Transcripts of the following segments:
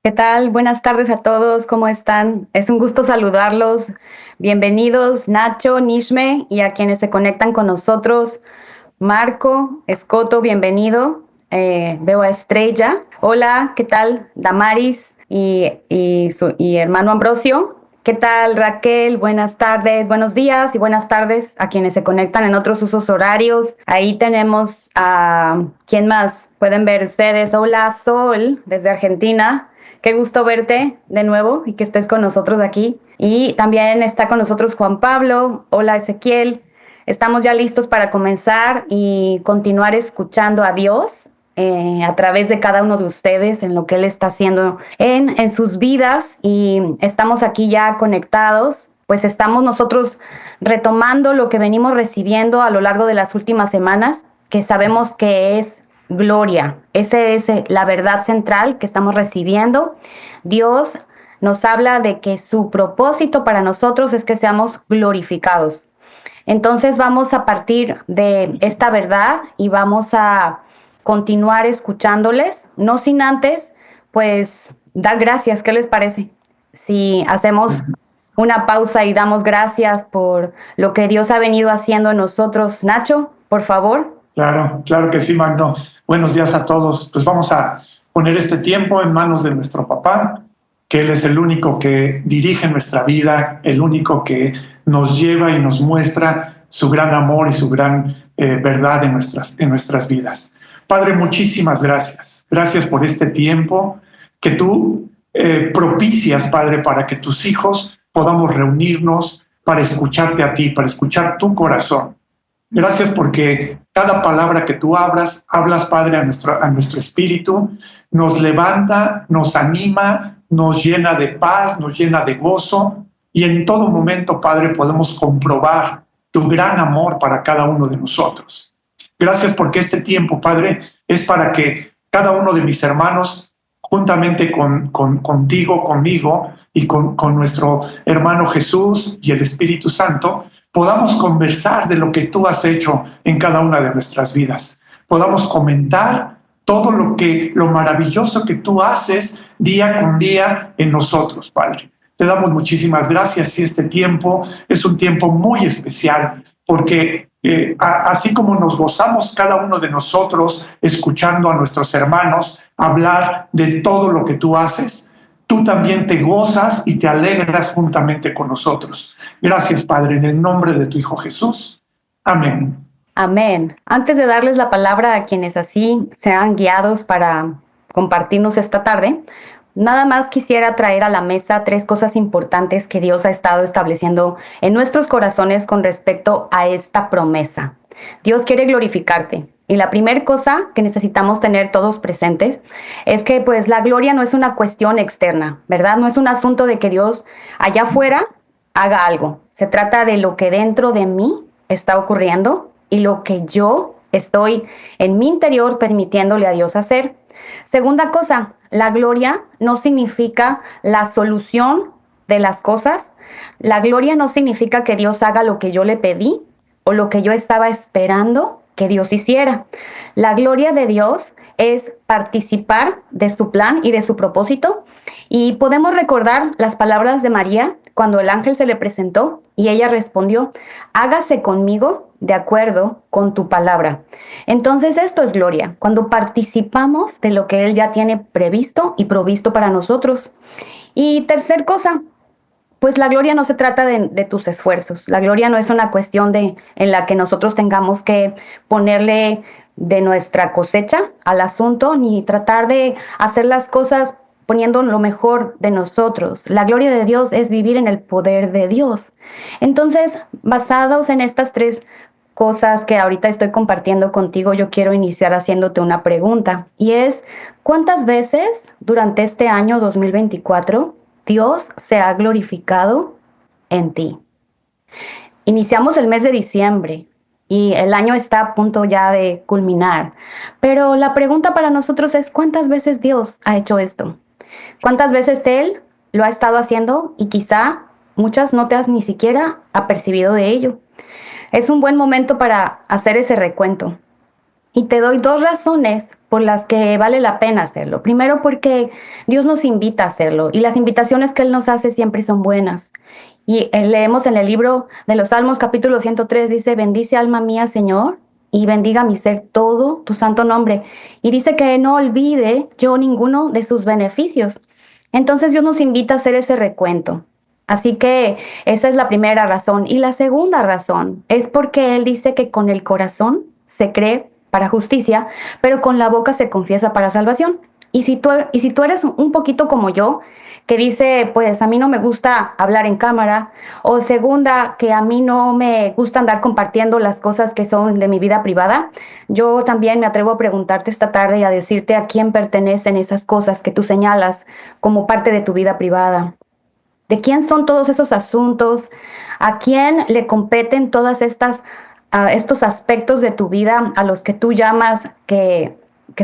¿Qué tal? Buenas tardes a todos, ¿cómo están? Es un gusto saludarlos. Bienvenidos Nacho, Nishme y a quienes se conectan con nosotros. Marco, Escoto, bienvenido. Veo a Estrella. Hola, ¿qué tal? Damaris y hermano Ambrosio. ¿Qué tal, Raquel? Buenas tardes, buenos días y buenas tardes a quienes se conectan en otros usos horarios. Ahí tenemos a... ¿Quién más? Pueden ver ustedes. Hola, Sol, desde Argentina. Qué gusto verte de nuevo y que estés con nosotros aquí. Y también está con nosotros Juan Pablo. Hola, Ezequiel. Estamos ya listos para comenzar y continuar escuchando a Dios a través de cada uno de ustedes en lo que Él está haciendo en sus vidas, y estamos aquí ya conectados, pues estamos nosotros retomando lo que venimos recibiendo a lo largo de las últimas semanas, que sabemos que es gloria. Esa es la verdad central que estamos recibiendo. Dios nos habla de que su propósito para nosotros es que seamos glorificados. Entonces vamos a partir de esta verdad y vamos a continuar escuchándoles, no sin antes, pues, dar gracias. ¿Qué les parece? Si hacemos una pausa y damos gracias por lo que Dios ha venido haciendo en nosotros. Nacho, por favor. Claro, claro que sí, Magno. Buenos días a todos. Pues vamos a poner este tiempo en manos de nuestro papá, que Él es el único que dirige nuestra vida, el único que nos lleva y nos muestra su gran amor y su gran verdad en nuestras vidas. Padre, muchísimas gracias. Gracias por este tiempo que tú propicias, Padre, para que tus hijos podamos reunirnos para escucharte a ti, para escuchar tu corazón. Gracias porque cada palabra que tú hablas, Padre, a nuestro espíritu, nos levanta, nos anima, nos llena de paz, nos llena de gozo, y en todo momento, Padre, podemos comprobar tu gran amor para cada uno de nosotros. Gracias porque este tiempo, Padre, es para que cada uno de mis hermanos, juntamente contigo, conmigo y con nuestro hermano Jesús y el Espíritu Santo, podamos conversar de lo que tú has hecho en cada una de nuestras vidas. Podamos comentar todo lo maravilloso que tú haces día con día en nosotros, Padre. Te damos muchísimas gracias, y este tiempo es un tiempo muy especial porque así como nos gozamos cada uno de nosotros escuchando a nuestros hermanos hablar de todo lo que tú haces, tú también te gozas y te alegras juntamente con nosotros. Gracias, Padre, en el nombre de tu Hijo Jesús. Amén. Amén. Antes de darles la palabra a quienes así sean guiados para compartirnos esta tarde, nada más quisiera traer a la mesa 3 cosas importantes que Dios ha estado estableciendo en nuestros corazones con respecto a esta promesa. Dios quiere glorificarte. Y la primera cosa que necesitamos tener todos presentes es que pues la gloria no es una cuestión externa, ¿verdad? No es un asunto de que Dios allá afuera haga algo. Se trata de lo que dentro de mí está ocurriendo y lo que yo estoy en mi interior permitiéndole a Dios hacer. Segunda cosa, la gloria no significa la solución de las cosas. La gloria no significa que Dios haga lo que yo le pedí o lo que yo estaba esperando que Dios hiciera. La gloria de Dios es participar de su plan y de su propósito. Y podemos recordar las palabras de María cuando el ángel se le presentó y ella respondió: hágase conmigo de acuerdo con tu palabra. Entonces esto es gloria, cuando participamos de lo que Él ya tiene previsto y provisto para nosotros. Y tercer cosa, pues la gloria no se trata de tus esfuerzos. La gloria no es una cuestión en la que nosotros tengamos que ponerle de nuestra cosecha al asunto, ni tratar de hacer las cosas poniendo lo mejor de nosotros. La gloria de Dios es vivir en el poder de Dios. Entonces, basados en estas 3 cosas que ahorita estoy compartiendo contigo, yo quiero iniciar haciéndote una pregunta, y es: ¿cuántas veces durante este año 2024 Dios se ha glorificado en ti? Iniciamos el mes de diciembre y el año está a punto ya de culminar, pero la pregunta para nosotros es: ¿cuántas veces Dios ha hecho esto? ¿Cuántas veces Él lo ha estado haciendo y quizá muchas no te has ni siquiera apercibido de ello? Es un buen momento para hacer ese recuento. Y te doy 2 razones por las que vale la pena hacerlo. Primero porque Dios nos invita a hacerlo y las invitaciones que Él nos hace siempre son buenas. Y leemos en el libro de los Salmos capítulo 103, dice, bendice alma mía, Señor, y bendiga mi ser todo tu santo nombre. Y dice que no olvide yo ninguno de sus beneficios. Entonces Dios nos invita a hacer ese recuento. Así que esa es la primera razón. Y la segunda razón es porque Él dice que con el corazón se cree para justicia, pero con la boca se confiesa para salvación. Y si tú eres un poquito como yo, que dice, pues a mí no me gusta hablar en cámara, o segunda, que a mí no me gusta andar compartiendo las cosas que son de mi vida privada, yo también me atrevo a preguntarte esta tarde y a decirte a quién pertenecen esas cosas que tú señalas como parte de tu vida privada. ¿De quién son todos esos asuntos? ¿A quién le competen todas estos aspectos de tu vida a los que tú llamas que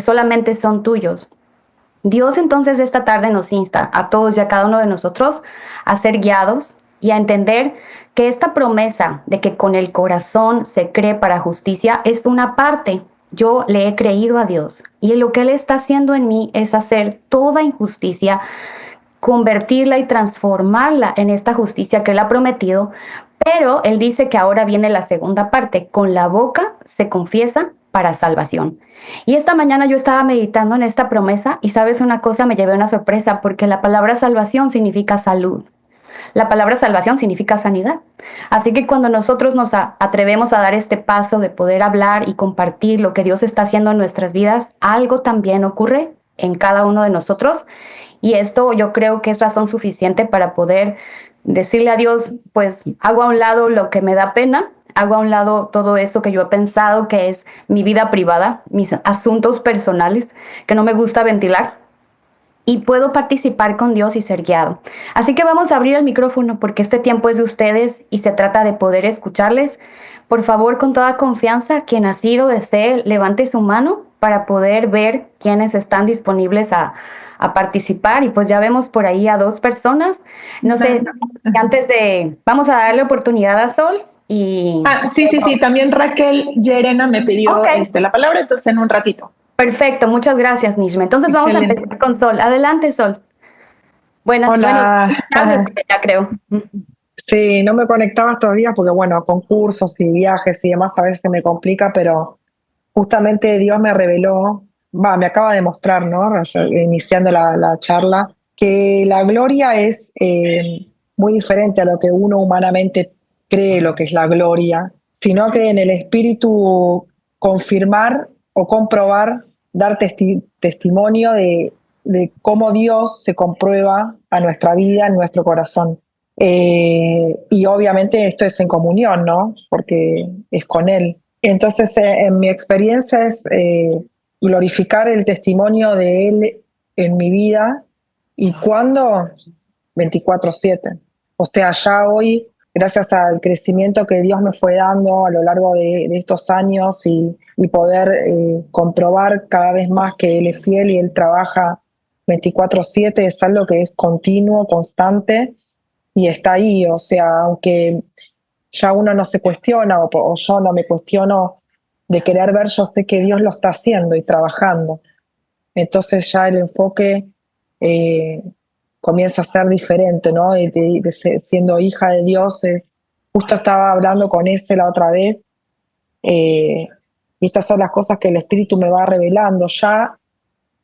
solamente son tuyos? Dios entonces esta tarde nos insta a todos y a cada uno de nosotros a ser guiados y a entender que esta promesa de que con el corazón se cree para justicia es una parte. Yo le he creído a Dios y lo que Él está haciendo en mí es hacer toda injusticia, convertirla y transformarla en esta justicia que Él ha prometido, pero Él dice que ahora viene la segunda parte, con la boca se confiesa para salvación. Y esta mañana yo estaba meditando en esta promesa y sabes una cosa, me llevé una sorpresa porque la palabra salvación significa salud. La palabra salvación significa sanidad. Así que cuando nosotros nos atrevemos a dar este paso de poder hablar y compartir lo que Dios está haciendo en nuestras vidas, algo también ocurre en cada uno de nosotros. Y esto yo creo que es razón suficiente para poder decirle a Dios, pues hago a un lado lo que me da pena, hago a un lado todo esto que yo he pensado que es mi vida privada, mis asuntos personales, que no me gusta ventilar, y puedo participar con Dios y ser guiado. Así que vamos a abrir el micrófono porque este tiempo es de ustedes y se trata de poder escucharles. Por favor, con toda confianza, quien así lo desee, levante su mano para poder ver quiénes están disponibles a participar. Y pues ya vemos por ahí a 2 personas. No sé, vamos a darle oportunidad a Sol y... Sí, también Raquel Llerena me pidió Ok. la palabra, entonces en un ratito. Perfecto, muchas gracias, Nishme. Entonces vamos a Excelente. empezar con Sol. Adelante, Sol. Buenas Hola. tardes, ya creo. Sí, no me conectaba estos días porque, bueno, concursos y viajes y demás a veces se me complica, pero justamente Dios me reveló, me acaba de mostrar, ¿no? Iniciando la charla, que la gloria es muy diferente a lo que uno humanamente cree lo que es la gloria, sino que en el espíritu confirmar o comprobar, dar testimonio de cómo Dios se comprueba a nuestra vida, en nuestro corazón. Y obviamente esto es en comunión, ¿no? Porque es con Él. Entonces, en mi experiencia es glorificar el testimonio de Él en mi vida. ¿Y cuándo? 24/7. O sea, ya hoy, gracias al crecimiento que Dios me fue dando a lo largo de estos años y poder comprobar cada vez más que Él es fiel y Él trabaja 24/7, es algo que es continuo, constante y está ahí. O sea, aunque ya uno no se cuestiona o yo no me cuestiono de querer ver, yo sé que Dios lo está haciendo y trabajando. Entonces ya el enfoque comienza a ser diferente, ¿no? Siendo hija de Dios, justo estaba hablando con ese la otra vez, y estas son las cosas que el Espíritu me va revelando. Ya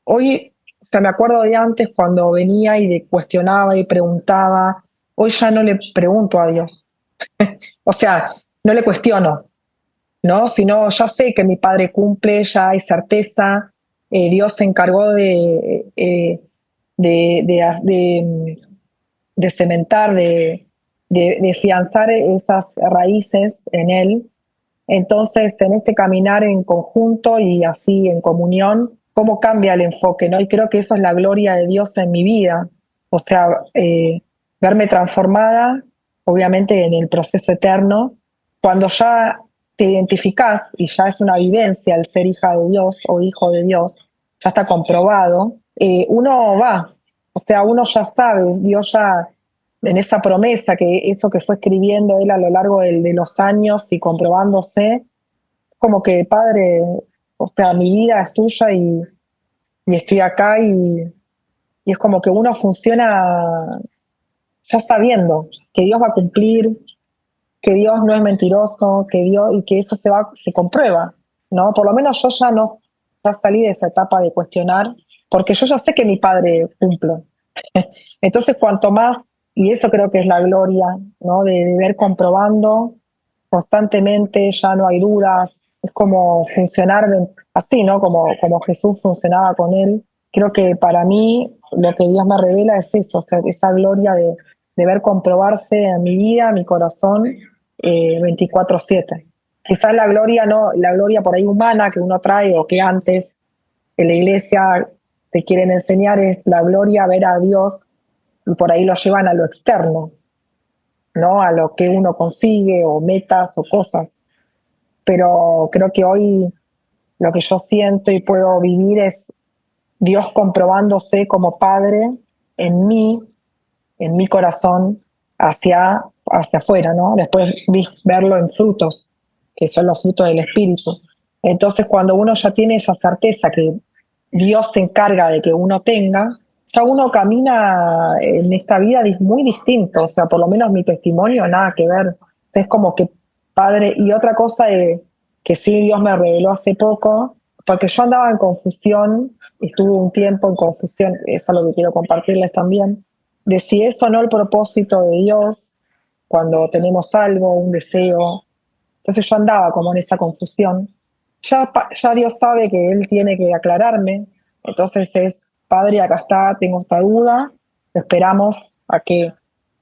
hoy, o sea, me acuerdo de antes cuando venía y cuestionaba y preguntaba, hoy ya no le pregunto a Dios. O sea, no le cuestiono, ¿no? Sino ya sé que mi Padre cumple, ya hay certeza. Dios se encargó de, de, de cementar, de fianzar esas raíces en Él. Entonces, en este caminar en conjunto y así en comunión, ¿cómo cambia el enfoque, no? Y creo que eso es la gloria de Dios en mi vida. O sea, verme transformada, obviamente en el proceso eterno, cuando ya te identificás y ya es una vivencia el ser hija de Dios o hijo de Dios, ya está comprobado, uno va, o sea, uno ya sabe, Dios ya en esa promesa, que eso que fue escribiendo Él a lo largo de los años y comprobándose, como que Padre, o sea, mi vida es tuya y estoy acá y es como que uno funciona ya sabiendo que Dios va a cumplir, que Dios no es mentiroso, que Dios y que eso se comprueba, ¿no? Por lo menos yo ya no, ya salí de esa etapa de cuestionar, porque yo ya sé que mi padre cumple. Entonces, cuanto más, y eso creo que es la gloria, ¿no? De ver comprobando constantemente, ya no hay dudas, es como funcionar así, ¿no? Como Jesús funcionaba con él. Creo que para mí lo que Dios me revela es eso, o sea, esa gloria de ver comprobarse en mi vida, en mi corazón, 24/7. Quizás la gloria, no, la gloria por ahí humana que uno trae o que antes en la iglesia te quieren enseñar es la gloria, ver a Dios y por ahí lo llevan a lo externo, ¿no? A lo que uno consigue o metas o cosas. Pero creo que hoy lo que yo siento y puedo vivir es Dios comprobándose como Padre en mí, en mi corazón, hacia afuera, ¿no? Después verlo en frutos, que son los frutos del Espíritu. Entonces, cuando uno ya tiene esa certeza que Dios se encarga de que uno tenga, ya uno camina en esta vida muy distinto, o sea, por lo menos mi testimonio, nada que ver. Es como que Padre, y otra cosa que sí Dios me reveló hace poco, porque yo andaba en confusión, estuve un tiempo en confusión, eso es lo que quiero compartirles también, de si es o no el propósito de Dios cuando tenemos algo, un deseo. Entonces yo andaba como en esa confusión. Ya Dios sabe que Él tiene que aclararme. Entonces es, Padre, acá está, tengo esta duda, esperamos a que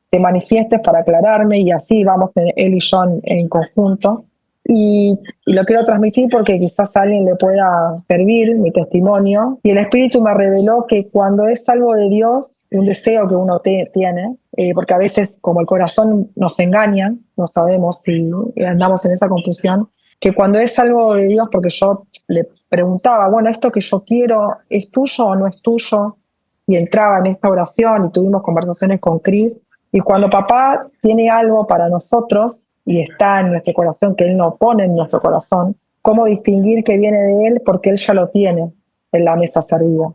te manifiestes para aclararme y así vamos Él y yo en conjunto. Y lo quiero transmitir porque quizás a alguien le pueda servir mi testimonio. Y el Espíritu me reveló que cuando es algo de Dios, un deseo que uno tiene, porque a veces como el corazón nos engaña, no sabemos si andamos en esa confusión, que cuando es algo de Dios, porque yo le preguntaba, bueno, esto que yo quiero, ¿es tuyo o no es tuyo? Y entraba en esta oración y tuvimos conversaciones con Cris. Y cuando papá tiene algo para nosotros y está en nuestro corazón, que Él no pone en nuestro corazón, ¿cómo distinguir que viene de Él? Porque Él ya lo tiene en la mesa servida.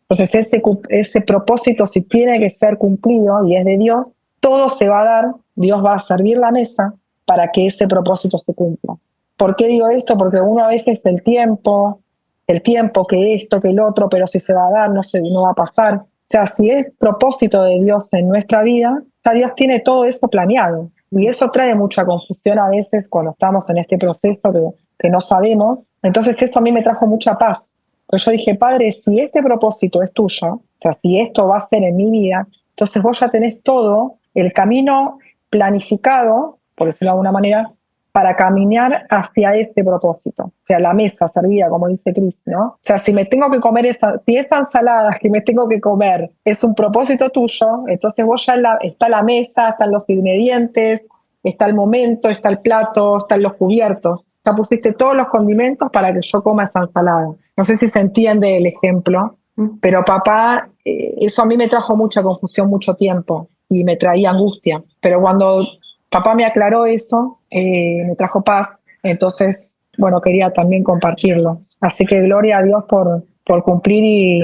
Entonces ese propósito, si tiene que ser cumplido y es de Dios, todo se va a dar, Dios va a servir la mesa para que ese propósito se cumpla. ¿Por qué digo esto? Porque uno a veces el tiempo que esto, que el otro, pero si se va a dar, no va a pasar. O sea, si es propósito de Dios en nuestra vida, ya Dios tiene todo eso planeado. Y eso trae mucha confusión a veces cuando estamos en este proceso que no sabemos. Entonces eso a mí me trajo mucha paz. Pues yo dije, Padre, si este propósito es tuyo, o sea, si esto va a ser en mi vida, entonces vos ya tenés todo el camino planificado, por decirlo de alguna manera, para caminar hacia ese propósito. O sea, la mesa servida, como dice Cris, ¿no? O sea, si me tengo que comer si esa ensalada que me tengo que comer es un propósito tuyo, entonces vos ya está la mesa, están los ingredientes, está el momento, está el plato, están los cubiertos. Ya pusiste todos los condimentos para que yo coma esa ensalada. No sé si se entiende el ejemplo, pero papá, eso a mí me trajo mucha confusión mucho tiempo y me traía angustia. Pero cuando papá me aclaró eso, me trajo paz, entonces, bueno, quería también compartirlo. Así que gloria a Dios por cumplir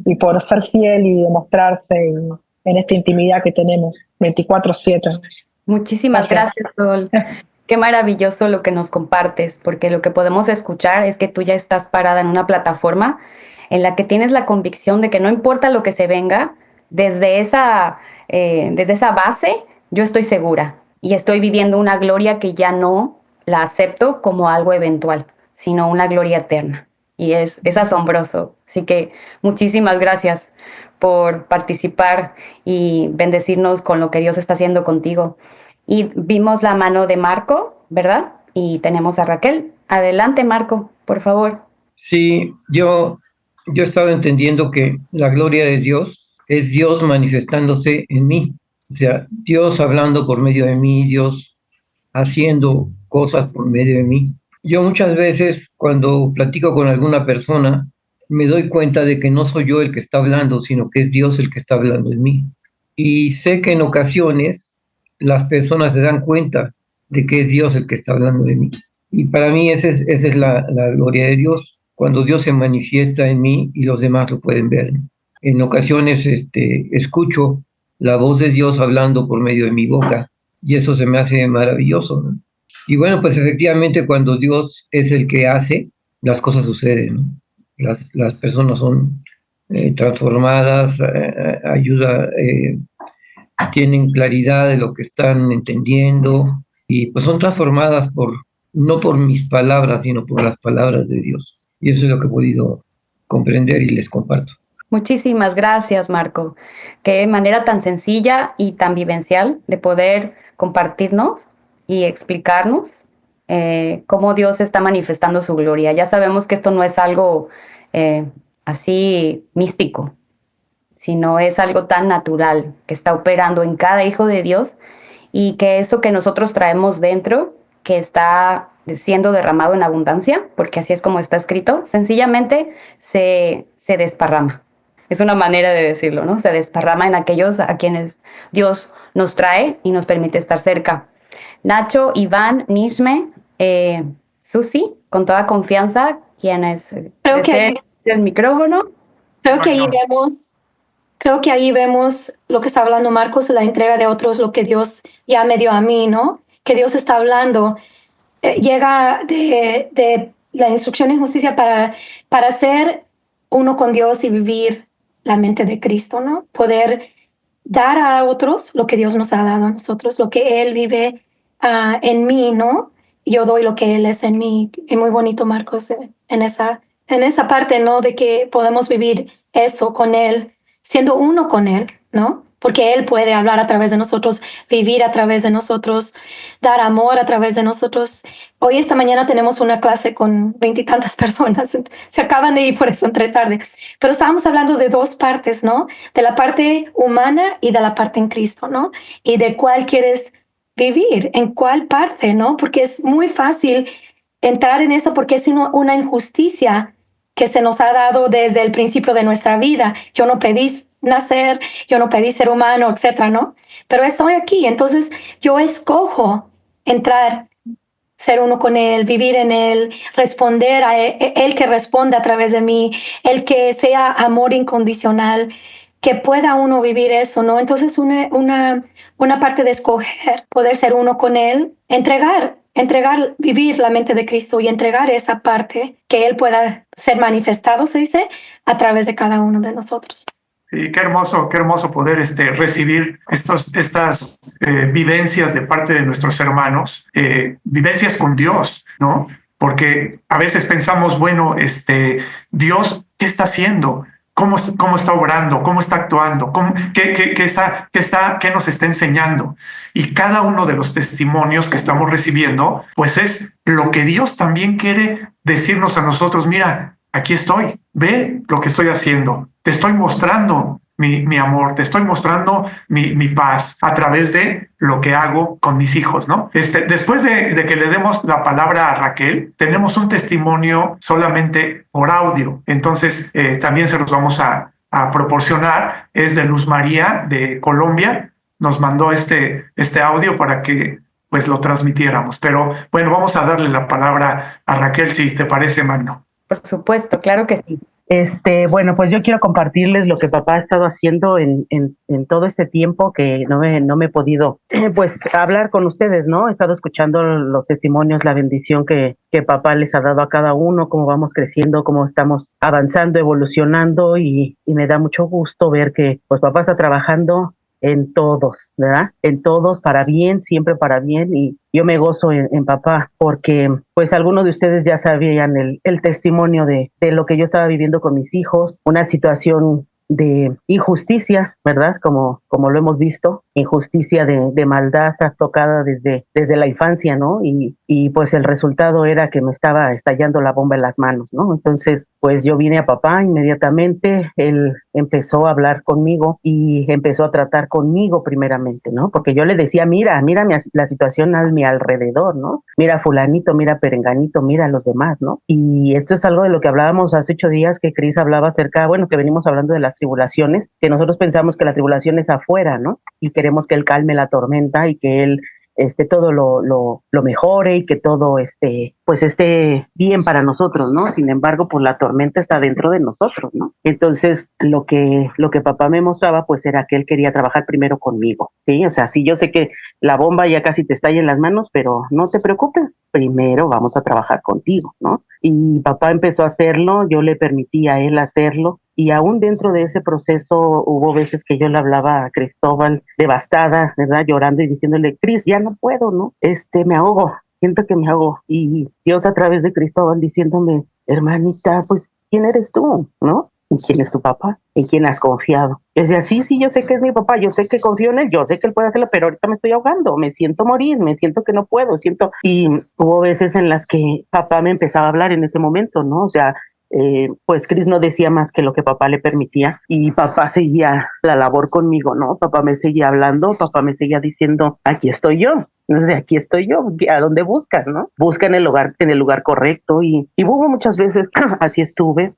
y por ser fiel y demostrarse en esta intimidad que tenemos 24/7. Muchísimas gracias, Sol. Qué maravilloso lo que nos compartes, porque lo que podemos escuchar es que tú ya estás parada en una plataforma en la que tienes la convicción de que no importa lo que se venga, desde esa base, yo estoy segura y estoy viviendo una gloria que ya no la acepto como algo eventual, sino una gloria eterna. Y es asombroso. Así que muchísimas gracias por participar y bendecirnos con lo que Dios está haciendo contigo. Y vimos la mano de Marco, ¿verdad? Y tenemos a Raquel. Adelante, Marco, por favor. Sí, yo he estado entendiendo que la gloria de Dios es Dios manifestándose en mí. O sea, Dios hablando por medio de mí, Dios haciendo cosas por medio de mí. Yo muchas veces cuando platico con alguna persona, me doy cuenta de que no soy yo el que está hablando, sino que es Dios el que está hablando en mí. Y sé que en ocasiones las personas se dan cuenta de que es Dios el que está hablando de mí. Y para mí esa es la gloria de Dios. cuando Dios se manifiesta en mí y los demás lo pueden ver. En ocasiones escucho la voz de Dios hablando por medio de mi boca y eso se me hace maravilloso, ¿no? Y bueno, pues efectivamente cuando Dios es el que hace, las cosas suceden, ¿no? Las personas son transformadas, tienen claridad de lo que están entendiendo y pues son transformadas no por mis palabras, sino por las palabras de Dios. Y eso es lo que he podido comprender y les comparto. Muchísimas gracias, Marco. Qué manera tan sencilla y tan vivencial de poder compartirnos y explicarnos cómo Dios está manifestando su gloria. Ya sabemos que esto no es algo así místico, sino es algo tan natural que está operando en cada hijo de Dios y que eso que nosotros traemos dentro, que está siendo derramado en abundancia, porque así es como está escrito, sencillamente se desparrama. Es una manera de decirlo, ¿no? Se desparrama en aquellos a quienes Dios nos trae y nos permite estar cerca. Nacho, Iván, Nishme, Susi, con toda confianza, quienes Creo que el micrófono. Creo que ahí vemos lo que está hablando Marcos, la entrega de otros, lo que Dios ya me dio a mí, ¿no? Que Dios está hablando. Llega de la instrucción en justicia para ser uno con Dios y vivir la mente de Cristo, ¿no? Poder dar a otros lo que Dios nos ha dado a nosotros, lo que Él vive en mí, ¿no? Yo doy lo que Él es en mí. Es muy bonito, Marcos, en esa parte, ¿no? De que podemos vivir eso con Él, siendo uno con Él, ¿no? Porque Él puede hablar a través de nosotros, vivir a través de nosotros, dar amor a través de nosotros. Hoy, esta mañana, tenemos una clase con 20 y tantas personas. Se acaban de ir, por eso entré tarde. Pero estábamos hablando de dos partes, ¿no? De la parte humana y de la parte en Cristo, ¿no? Y de cuál quieres vivir, en cuál parte, ¿no? Porque es muy fácil entrar en eso porque es una injusticia que se nos ha dado desde el principio de nuestra vida. Yo no pedí nacer, yo no pedí ser humano, etcétera, ¿no? Pero estoy aquí, entonces yo escojo entrar, ser uno con Él, vivir en Él, responder a Él que responde a través de mí, el que sea amor incondicional, que pueda uno vivir eso, ¿no? Entonces una parte de escoger, poder ser uno con Él, entregar, vivir la mente de Cristo y entregar esa parte que Él pueda ser manifestado, se dice, a través de cada uno de nosotros. Sí, qué hermoso poder recibir estas vivencias de parte de nuestros hermanos, vivencias con Dios, ¿no? Porque a veces pensamos, bueno, Dios, ¿qué está haciendo? ¿Cómo está obrando? ¿Cómo está actuando? ¿Qué nos está enseñando? Y cada uno de los testimonios que estamos recibiendo, pues es lo que Dios también quiere decirnos a nosotros. Mira, aquí estoy, ve lo que estoy haciendo, te estoy mostrando mi amor, te estoy mostrando mi paz a través de lo que hago con mis hijos, ¿no? Después de que le demos la palabra a Raquel, tenemos un testimonio solamente por audio, entonces también se los vamos a proporcionar. Es de Luz María de Colombia, nos mandó este audio para que pues lo transmitiéramos, pero bueno, vamos a darle la palabra a Raquel, si te parece, Magno. Por supuesto, claro que sí. Bueno, pues yo quiero compartirles lo que papá ha estado haciendo en todo este tiempo que no me he podido, pues, hablar con ustedes, ¿no? He estado escuchando los testimonios, la bendición que papá les ha dado a cada uno, cómo vamos creciendo, cómo estamos avanzando, evolucionando y me da mucho gusto ver que, pues, papá está trabajando en todos, ¿verdad? En todos, para bien, siempre para bien, y yo me gozo en papá, porque pues algunos de ustedes ya sabían el testimonio de lo que yo estaba viviendo con mis hijos, una situación de injusticia, ¿verdad? Como lo hemos visto, injusticia de maldad trastocada desde la infancia, ¿no? Y pues el resultado era que me estaba estallando la bomba en las manos, ¿no? Entonces, pues yo vine a papá inmediatamente, él empezó a hablar conmigo y empezó a tratar conmigo primeramente, ¿no? Porque yo le decía, mira la situación a mi alrededor, ¿no? Mira fulanito, mira perenganito, mira a los demás, ¿no? Y esto es algo de lo que hablábamos hace 8 días que Cris hablaba acerca, bueno, que venimos hablando de las tribulaciones, que nosotros pensamos que la tribulación es afuera, ¿no? Y queremos que Él calme la tormenta y que Él todo lo mejore y que todo pues esté bien para nosotros, ¿no? Sin embargo, pues la tormenta está dentro de nosotros, ¿no? Entonces, lo que papá me mostraba, pues era que él quería trabajar primero conmigo, ¿sí? O sea, sí, yo sé que la bomba ya casi te estalla en las manos, pero no te preocupes, primero vamos a trabajar contigo, ¿no? Y papá empezó a hacerlo, yo le permití a él hacerlo, y aún dentro de ese proceso hubo veces que yo le hablaba a Cristóbal devastada, ¿verdad? Llorando y diciéndole, Cris, ya no puedo, ¿no? Me ahogo, siento que me ahogo. Y Dios a través de Cristóbal diciéndome, hermanita, pues, ¿quién eres tú, no? ¿Y quién es tu papá? ¿En quién has confiado? Y decía, sí, yo sé que es mi papá, yo sé que confío en él, yo sé que él puede hacerlo, pero ahorita me estoy ahogando, me siento morir, me siento que no puedo, siento... Y hubo veces en las que papá me empezaba a hablar en ese momento, ¿no? O sea, pues Cris no decía más que lo que papá le permitía y papá seguía la labor conmigo, ¿no? Papá me seguía hablando, papá me seguía diciendo, aquí estoy yo. Entonces, aquí estoy yo, ¿a dónde buscas, no? Busca en el lugar correcto y hubo muchas veces, así estuve,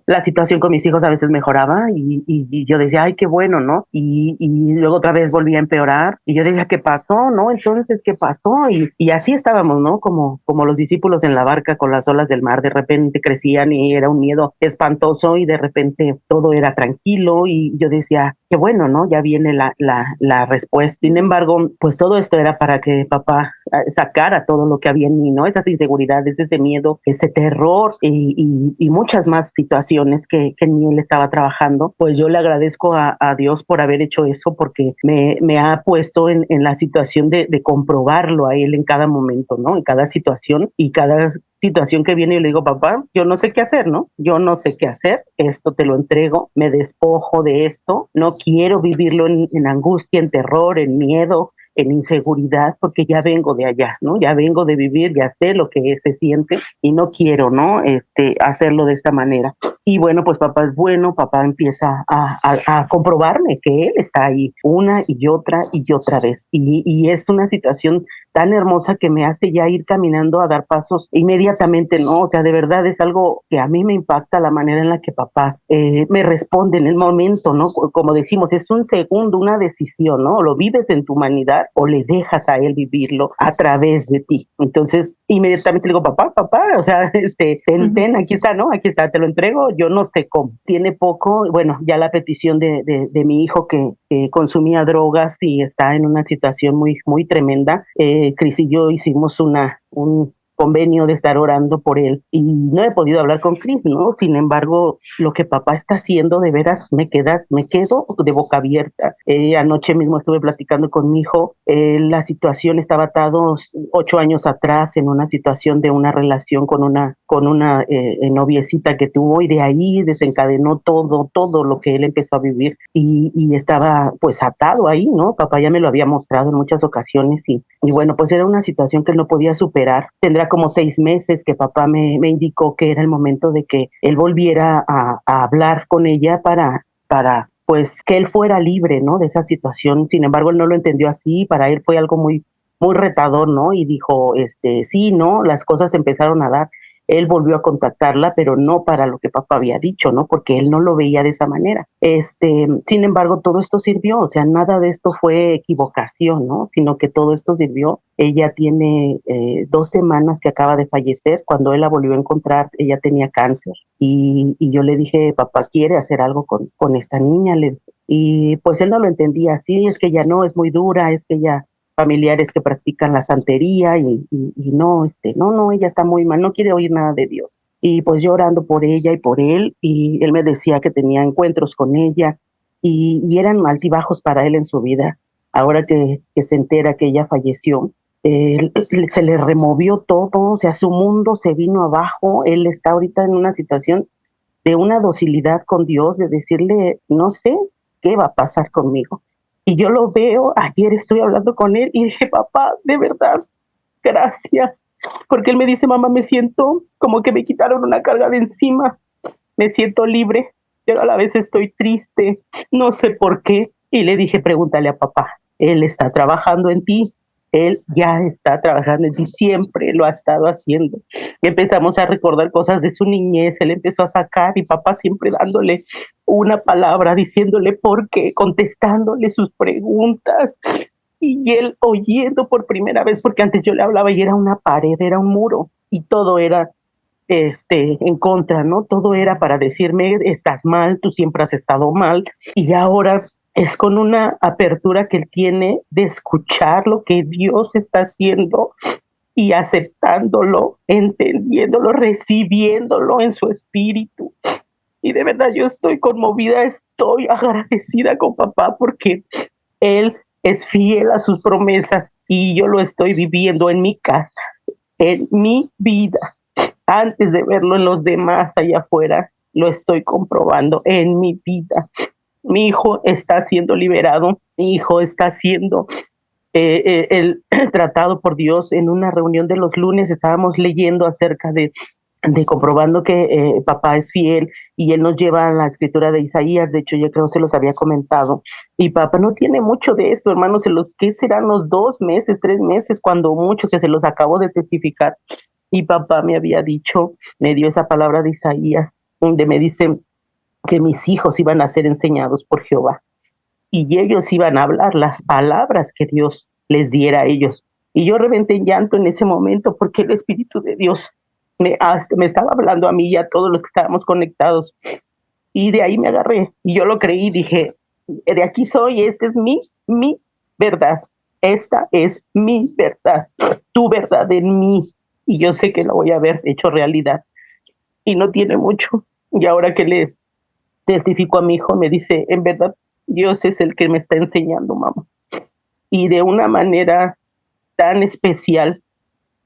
la situación con mis hijos a veces mejoraba y yo decía, ay, qué bueno, ¿no? Y luego otra vez volvía a empeorar y yo decía, ¿qué pasó, no? Entonces, ¿qué pasó? Y así estábamos, ¿no? Como los discípulos en la barca con las olas del mar, de repente crecían y era un miedo espantoso y de repente todo era tranquilo y yo decía, qué bueno, ¿no? Ya viene la respuesta. Sin embargo, pues todo esto era para que papá sacara todo lo que había en mí, ¿no? Esas inseguridades, ese miedo, ese terror y muchas más situaciones que en mí él estaba trabajando. Pues yo le agradezco a Dios por haber hecho eso porque me ha puesto en la situación de comprobarlo a él en cada momento, ¿no? En cada situación y cada situación que viene y le digo, papá, yo no sé qué hacer, ¿no? Yo no sé qué hacer, esto te lo entrego, me despojo de esto, no quiero vivirlo en angustia, en terror, en miedo, en inseguridad, porque ya vengo de allá, ¿no? Ya vengo de vivir, ya sé lo que se siente y no quiero, ¿no? Hacerlo de esta manera. Y bueno, pues papá es bueno, papá empieza a comprobarme que él está ahí una y otra vez. Y es una situación tan hermosa que me hace ya ir caminando a dar pasos inmediatamente, ¿no? O sea, de verdad es algo que a mí me impacta la manera en la que papá me responde en el momento, ¿no? Como decimos, es un segundo, una decisión, ¿no? Lo vives en tu humanidad o le dejas a él vivirlo a través de ti. Entonces, inmediatamente le digo, papá, o sea, ten, aquí está, ¿no? Aquí está, te lo entrego, yo no sé cómo. Tiene poco, bueno, ya la petición de mi hijo que consumía drogas y está en una situación muy, muy tremenda. Cris y yo hicimos un convenio de estar orando por él y no he podido hablar con Cris, ¿no? Sin embargo, lo que papá está haciendo de veras me quedo de boca abierta. Anoche mismo estuve platicando con mi hijo, la situación estaba atado 8 años atrás en una situación de una relación con una noviecita que tuvo y de ahí desencadenó todo lo que él empezó a vivir y estaba pues atado ahí, ¿no? Papá ya me lo había mostrado en muchas ocasiones y bueno, pues era una situación que él no podía superar. Tendrá como 6 meses que papá me indicó que era el momento de que él volviera a hablar con ella para pues que él fuera libre, ¿no? De esa situación. Sin embargo, él no lo entendió así, para él fue algo muy muy retador, ¿no? Y dijo, sí, ¿no? Las cosas empezaron a dar. Él volvió a contactarla, pero no para lo que papá había dicho, ¿no? Porque él no lo veía de esa manera. Sin embargo, todo esto sirvió, o sea, nada de esto fue equivocación, ¿no? Sino que todo esto sirvió. Ella tiene 2 semanas que acaba de fallecer. Cuando él la volvió a encontrar, ella tenía cáncer. Y yo le dije, papá quiere hacer algo con esta niña. Y pues él no lo entendía. Sí, es que ella no, es muy dura, es que ella familiares que practican la santería y no, no, ella está muy mal, no quiere oír nada de Dios. Y pues yo orando por ella y por él, y él me decía que tenía encuentros con ella y eran altibajos para él en su vida. Ahora que se entera que ella falleció, se le removió todo, o sea, su mundo se vino abajo. Él está ahorita en una situación de una docilidad con Dios, de decirle, no sé qué va a pasar conmigo. Y yo lo veo, ayer estoy hablando con él y dije, papá, de verdad, gracias. Porque él me dice, mamá, me siento como que me quitaron una carga de encima, me siento libre, pero a la vez estoy triste, no sé por qué. Y le dije, pregúntale a papá, él está trabajando en ti, él ya está trabajando en ti, siempre lo ha estado haciendo. Y empezamos a recordar cosas de su niñez, él empezó a sacar y papá siempre dándole una palabra, diciéndole por qué, contestándole sus preguntas. y él oyendo por primera vez, porque antes yo le hablaba y era una pared, era un muro, y todo era en contra, ¿no? Todo era para decirme, estás mal, tú siempre has estado mal, y ahora es con una apertura que él tiene de escuchar lo que Dios está haciendo y aceptándolo, entendiéndolo, recibiéndolo en su espíritu. Y de verdad yo estoy conmovida, estoy agradecida con papá porque él es fiel a sus promesas y yo lo estoy viviendo en mi casa, en mi vida. Antes de verlo en los demás allá afuera, lo estoy comprobando en mi vida. Mi hijo está siendo liberado, mi hijo está siendo el tratado por Dios. En una reunión de los lunes estábamos leyendo acerca de comprobando que papá es fiel y él nos lleva a la escritura de Isaías. De hecho yo creo se los había comentado, y papá no tiene mucho de esto, hermanos. ¿Qué serán los 2 meses, 3 meses, cuando mucho, que se los acabo de testificar? Y papá me había dicho, me dio esa palabra de Isaías, donde me dice que mis hijos iban a ser enseñados por Jehová y ellos iban a hablar las palabras que Dios les diera a ellos. Y yo reventé en llanto en ese momento porque el Espíritu de Dios me estaba hablando a mí y a todos los que estábamos conectados. Y de ahí me agarré y yo lo creí, dije, de aquí soy, esta es mi verdad, esta es mi verdad, tu verdad en mí. Y yo sé que la voy a ver hecho realidad. Y no tiene mucho. Y ahora que le testifico a mi hijo, me dice, en verdad, Dios es el que me está enseñando, mamá. Y de una manera tan especial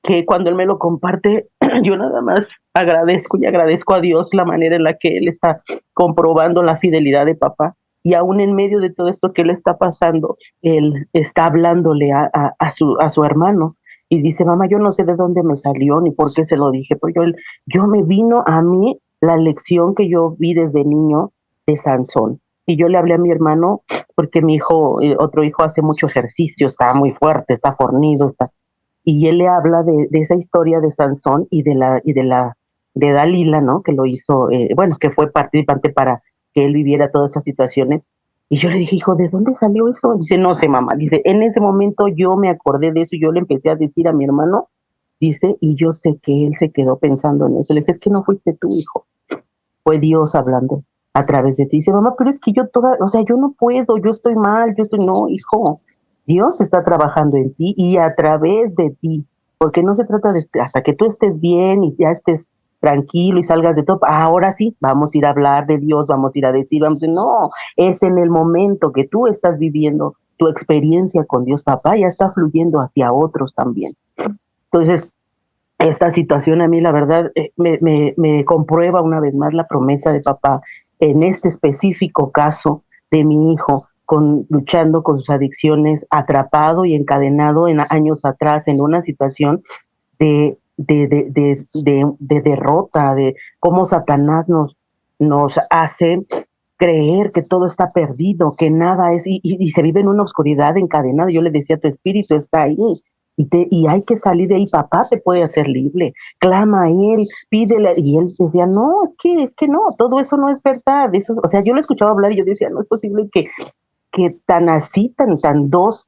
que cuando él me lo comparte, yo nada más agradezco y agradezco a Dios la manera en la que él está comprobando la fidelidad de papá. Y aún en medio de todo esto que él está pasando, él está hablándole a su hermano. Y dice, mamá, yo no sé de dónde me salió ni por qué se lo dije, pero yo me vino a mí la lección que yo vi desde niño de Sansón. Y yo le hablé a mi hermano porque mi hijo, otro hijo, hace mucho ejercicio, está muy fuerte, está fornido, y él le habla de esa historia de Sansón y de Dalila, ¿no? Que lo hizo, que fue participante para que él viviera todas esas situaciones. Y yo le dije, hijo, ¿de dónde salió eso? Dice, no sé, mamá. Dice, en ese momento yo me acordé de eso y yo le empecé a decir a mi hermano, dice, y yo sé que él se quedó pensando en eso. Le dije, es que no fuiste tú, hijo, fue Dios hablando a través de ti. Dice, mamá, pero es que yo yo no puedo, yo estoy mal, no, hijo, Dios está trabajando en ti y a través de ti, porque no se trata de hasta que tú estés bien y ya estés tranquilo y salgas de todo, ahora sí, vamos a ir a hablar de Dios, vamos a ir a decir, no, es en el momento que tú estás viviendo tu experiencia con Dios, papá, ya está fluyendo hacia otros también. Entonces, esta situación a mí, la verdad, me comprueba una vez más la promesa de papá en este específico caso de mi hijo, luchando con sus adicciones, atrapado y encadenado en años atrás en una situación de derrota, de cómo Satanás nos hace creer que todo está perdido, que nada es, y se vive en una oscuridad encadenada. Yo le decía, tu espíritu está ahí, y hay que salir de ahí, papá te puede hacer libre, clama a él, pídele, y él decía, no, es que no, todo eso no es verdad, eso, o sea, yo lo escuchaba hablar y yo decía, no es posible que tan así, tan dos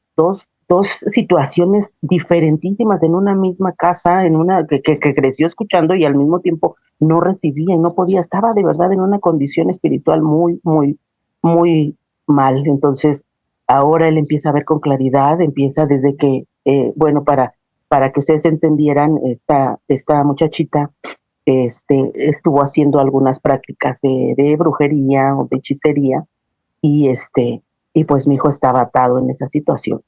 situaciones diferentísimas en una misma casa, en una que creció escuchando y al mismo tiempo no recibía y no podía, estaba de verdad en una condición espiritual muy, muy, muy mal. Entonces, ahora él empieza a ver con claridad, empieza desde que, para que ustedes entendieran, esta muchachita estuvo haciendo algunas prácticas de brujería o de hechicería, y y pues mi hijo estaba atado en esa situación.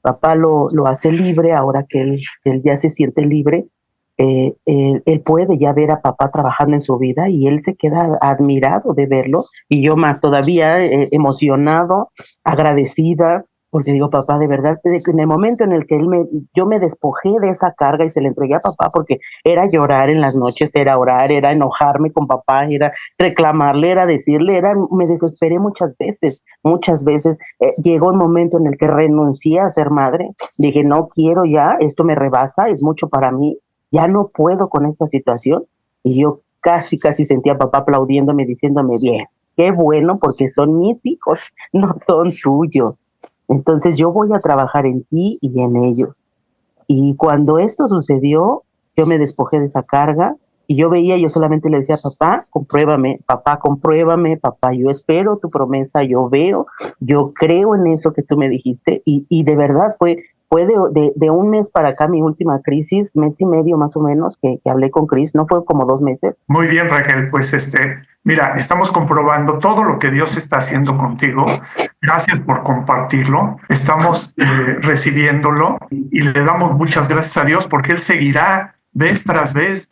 Papá lo hace libre, ahora que él ya se siente libre, él puede ya ver a papá trabajando en su vida y él se queda admirado de verlo, y yo más todavía emocionado, agradecida, porque digo, papá, de verdad, en el momento en el que yo me despojé de esa carga y se le entregué a papá, porque era llorar en las noches, era orar, era enojarme con papá, era reclamarle, era decirle, me desesperé muchas veces. Llegó un momento en el que renuncié a ser madre, dije, no quiero ya, esto me rebasa, es mucho para mí, ya no puedo con esta situación. Y yo casi sentía a papá aplaudiéndome, diciéndome, bien, qué bueno, porque son mis hijos, no son tuyos. Entonces yo voy a trabajar en ti y en ellos. Y cuando esto sucedió, yo me despojé de esa carga y yo solamente le decía, papá, compruébame, papá, yo espero tu promesa, yo veo, yo creo en eso que tú me dijiste y de verdad fue de un mes para acá mi última crisis, mes y medio más o menos que hablé con Chris, no fue como 2 meses. Muy bien, Raquel, pues mira, estamos comprobando todo lo que Dios está haciendo contigo. Gracias por compartirlo. Estamos recibiéndolo y le damos muchas gracias a Dios porque Él seguirá vez tras vez,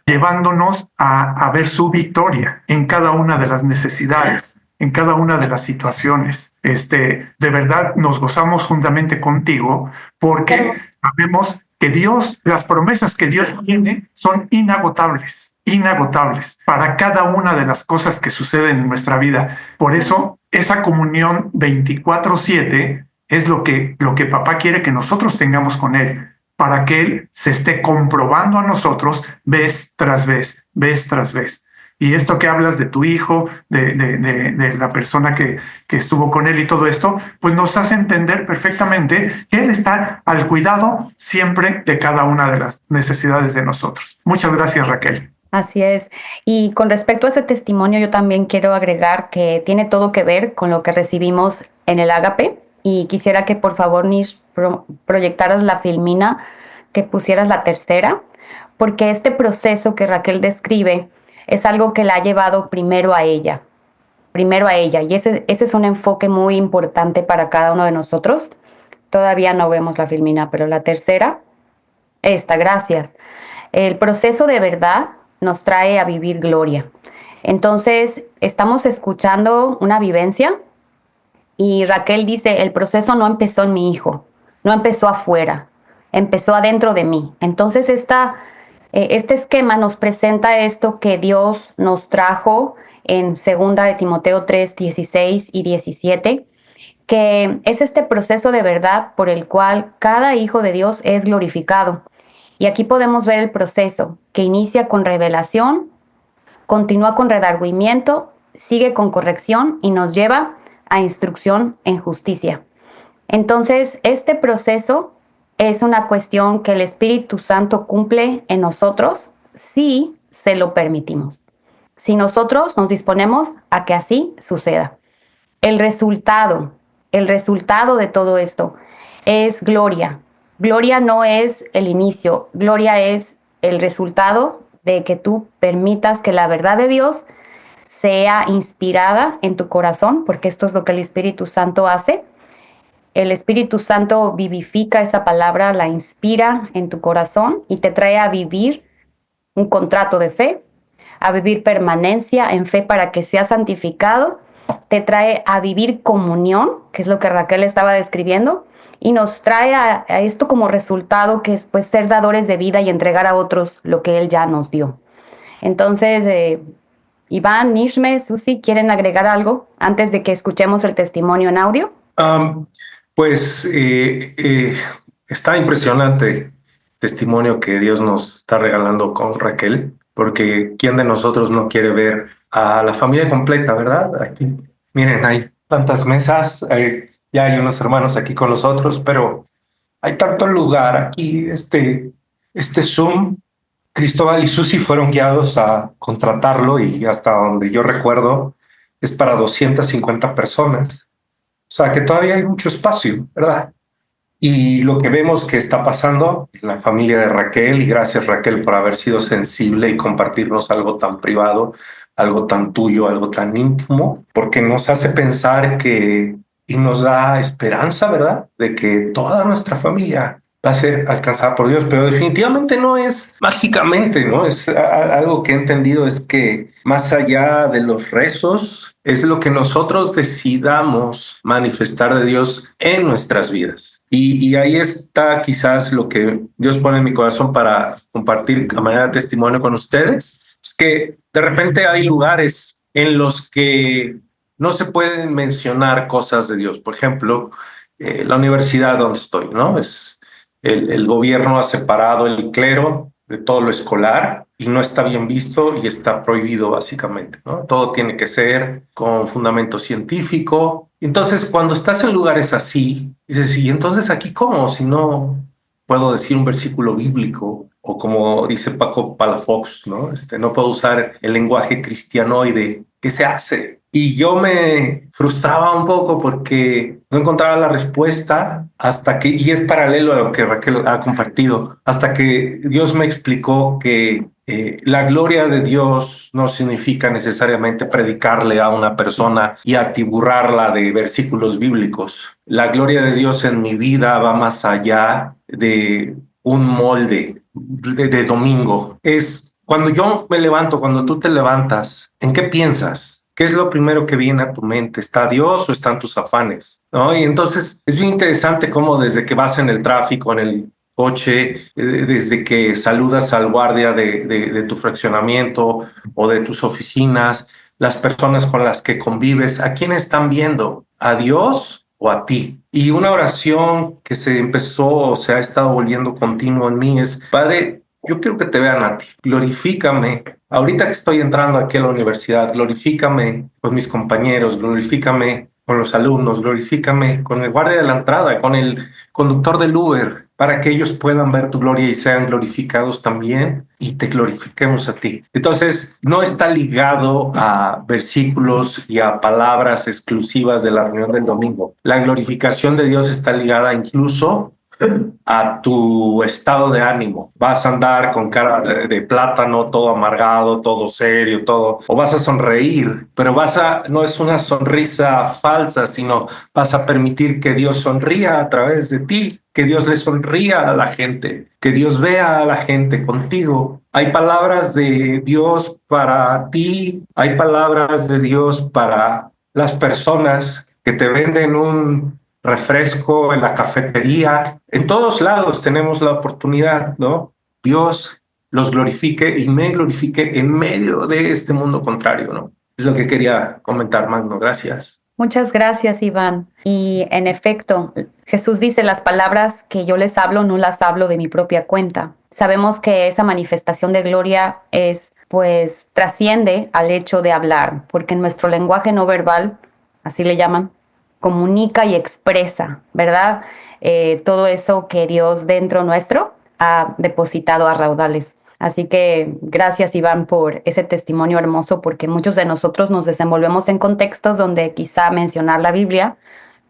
llevándonos a ver su victoria en cada una de las necesidades, en cada una de las situaciones. De verdad nos gozamos juntamente contigo porque sabemos que Dios, las promesas que Dios tiene son inagotables para cada una de las cosas que suceden en nuestra vida. Por eso, esa comunión 24/7 es lo que papá quiere que nosotros tengamos con Él, para que Él se esté comprobando a nosotros vez tras vez. Y esto que hablas de tu hijo, de la persona que estuvo con él y todo esto, pues nos hace entender perfectamente que Él está al cuidado siempre de cada una de las necesidades de nosotros. Muchas gracias, Raquel. Así es. Y con respecto a ese testimonio, yo también quiero agregar que tiene todo que ver con lo que recibimos en el Ágape. Y quisiera que por favor, Nish, proyectaras la filmina, que pusieras la tercera, porque este proceso que Raquel describe es algo que la ha llevado primero a ella. Y ese es un enfoque muy importante para cada uno de nosotros. Todavía no vemos la filmina, pero la tercera, gracias. El proceso de verdad nos trae a vivir gloria. Entonces, estamos escuchando una vivencia y Raquel dice, el proceso no empezó en mi hijo, no empezó afuera, empezó adentro de mí. Entonces, este esquema nos presenta esto que Dios nos trajo en 2 de Timoteo 3, 16 y 17, que es este proceso de verdad por el cual cada hijo de Dios es glorificado. Y aquí podemos ver el proceso que inicia con revelación, continúa con redargüimiento, sigue con corrección y nos lleva a instrucción en justicia. Entonces, este proceso es una cuestión que el Espíritu Santo cumple en nosotros si se lo permitimos. Si nosotros nos disponemos a que así suceda. El resultado de todo esto es gloria. Gloria no es el inicio, gloria es el resultado de que tú permitas que la verdad de Dios sea inspirada en tu corazón, porque esto es lo que el Espíritu Santo hace. El Espíritu Santo vivifica esa palabra, la inspira en tu corazón y te trae a vivir un contrato de fe, a vivir permanencia en fe para que seas santificado, te trae a vivir comunión, que es lo que Raquel estaba describiendo, y nos trae a esto como resultado, que es pues ser dadores de vida y entregar a otros lo que Él ya nos dio. Entonces, Iván, Nishme, Susi, ¿quieren agregar algo antes de que escuchemos el testimonio en audio? Pues está impresionante el testimonio que Dios nos está regalando con Raquel, porque ¿quién de nosotros no quiere ver a la familia completa, verdad? Aquí, miren, hay tantas mesas, ya hay unos hermanos aquí con nosotros, pero hay tanto lugar aquí, este Zoom. Cristóbal y Susi fueron guiados a contratarlo y hasta donde yo recuerdo es para 250 personas. O sea que todavía hay mucho espacio, ¿verdad? Y lo que vemos que está pasando en la familia de Raquel, y gracias Raquel por haber sido sensible y compartirnos algo tan privado, algo tan tuyo, algo tan íntimo, porque nos hace pensar y nos da esperanza, ¿verdad? De que toda nuestra familia va a ser alcanzada por Dios, pero definitivamente no es mágicamente, ¿no? Es algo que he entendido, es que más allá de los rezos, es lo que nosotros decidamos manifestar de Dios en nuestras vidas. Y ahí está quizás lo que Dios pone en mi corazón para compartir a manera de testimonio con ustedes, es que de repente hay lugares en los que no se pueden mencionar cosas de Dios. Por ejemplo, la universidad donde estoy, ¿no? El gobierno ha separado el clero de todo lo escolar y no está bien visto y está prohibido básicamente, ¿no? Todo tiene que ser con fundamento científico Entonces, cuando estás en lugares así, dices, ¿y entonces aquí cómo? Si no puedo decir un versículo bíblico, o como dice Paco Palafox, ¿no? No puedo usar el lenguaje cristianoide. ¿Qué se hace? Y yo me frustraba un poco porque no encontraba la respuesta hasta que, y es paralelo a lo que Raquel ha compartido, hasta que Dios me explicó que la gloria de Dios no significa necesariamente predicarle a una persona y atiburrarla de versículos bíblicos. La gloria de Dios en mi vida va más allá de un molde de domingo. Es cuando yo me levanto, cuando tú te levantas, ¿en qué piensas? ¿Qué es lo primero que viene a tu mente? ¿Está Dios o están tus afanes? ¿No? Y entonces es bien interesante cómo desde que vas en el tráfico, en el coche, desde que saludas al guardia de tu fraccionamiento o de tus oficinas, las personas con las que convives, ¿a quién están viendo? ¿A Dios o a ti? Y una oración que se empezó o se ha estado volviendo continuo en mí es, Padre, yo quiero que te vean a ti, glorifícame. Ahorita que estoy entrando aquí a la universidad, glorifícame con mis compañeros, glorifícame con los alumnos, glorifícame con el guardia de la entrada, con el conductor del Uber, para que ellos puedan ver tu gloria y sean glorificados también y te glorifiquemos a ti. Entonces, no está ligado a versículos y a palabras exclusivas de la reunión del domingo. La glorificación de Dios está ligada incluso a tu estado de ánimo. Vas a andar con cara de plátano, todo amargado, todo serio, todo, o vas a sonreír, pero no es una sonrisa falsa, sino vas a permitir que Dios sonría a través de ti, que Dios le sonría a la gente, que Dios vea a la gente contigo. Hay palabras de Dios para ti, hay palabras de Dios para las personas que te venden un refresco en la cafetería. En todos lados tenemos la oportunidad, ¿no? Dios los glorifique y me glorifique en medio de este mundo contrario, ¿no? Es lo que quería comentar, Magno. Gracias. Muchas gracias, Iván. Y en efecto, Jesús dice, las palabras que yo les hablo no las hablo de mi propia cuenta. Sabemos que esa manifestación de gloria pues, trasciende al hecho de hablar, porque en nuestro lenguaje no verbal, así le llaman, comunica y expresa, ¿verdad? Todo eso que Dios dentro nuestro ha depositado a raudales. Así que gracias, Iván, por ese testimonio hermoso, porque muchos de nosotros nos desenvolvemos en contextos donde quizá mencionar la Biblia,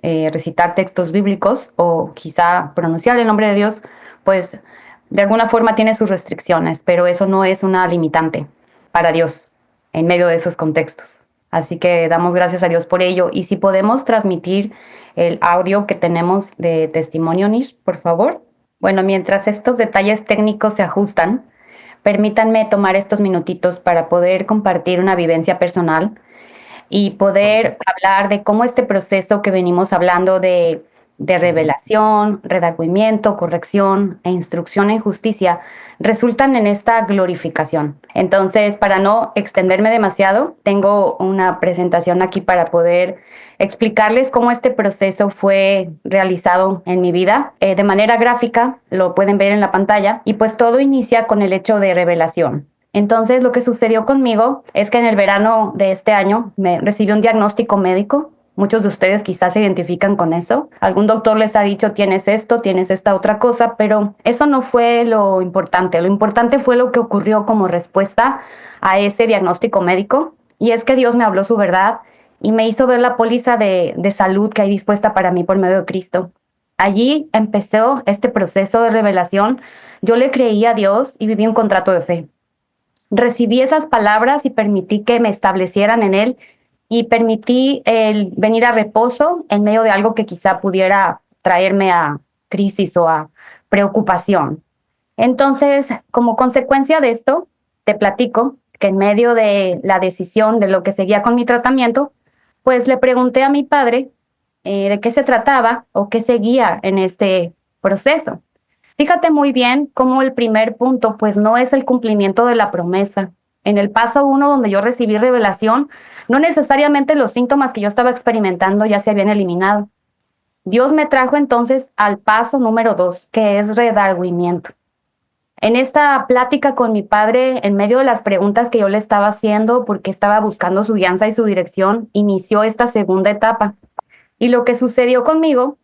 recitar textos bíblicos o quizá pronunciar el nombre de Dios, pues de alguna forma tiene sus restricciones, pero eso no es una limitante para Dios en medio de esos contextos. Así que damos gracias a Dios por ello. Y si podemos transmitir el audio que tenemos de testimonio, Nish, por favor. Bueno, mientras estos detalles técnicos se ajustan, permítanme tomar estos minutitos para poder compartir una vivencia personal y poder hablar de cómo este proceso que venimos hablando de revelación, redargüimiento, corrección e instrucción en justicia resultan en esta glorificación. Entonces, para no extenderme demasiado, tengo una presentación aquí para poder explicarles cómo este proceso fue realizado en mi vida. De manera gráfica, lo pueden ver en la pantalla, y pues todo inicia con el hecho de revelación. Entonces, lo que sucedió conmigo es que en el verano de este año me recibí un diagnóstico médico. Muchos de ustedes quizás se identifican con eso. Algún doctor les ha dicho, tienes esto, tienes esta otra cosa, pero eso no fue lo importante. Lo importante fue lo que ocurrió como respuesta a ese diagnóstico médico. Y es que Dios me habló su verdad y me hizo ver la póliza de salud que hay dispuesta para mí por medio de Cristo. Allí empezó este proceso de revelación. Yo le creí a Dios y viví un contrato de fe. Recibí esas palabras y permití que me establecieran en Él, y permití el venir a reposo en medio de algo que quizá pudiera traerme a crisis o a preocupación. Entonces, como consecuencia de esto, te platico que en medio de la decisión de lo que seguía con mi tratamiento, pues le pregunté a mi padre de qué se trataba o qué seguía en este proceso. Fíjate muy bien cómo el primer punto, pues no es el cumplimiento de la promesa. En el paso 1, donde yo recibí revelación, no necesariamente los síntomas que yo estaba experimentando ya se habían eliminado. Dios me trajo entonces al paso número 2, que es redargüimiento. En esta plática con mi padre, en medio de las preguntas que yo le estaba haciendo, porque estaba buscando su guianza y su dirección, inició esta segunda etapa. Y lo que sucedió conmigo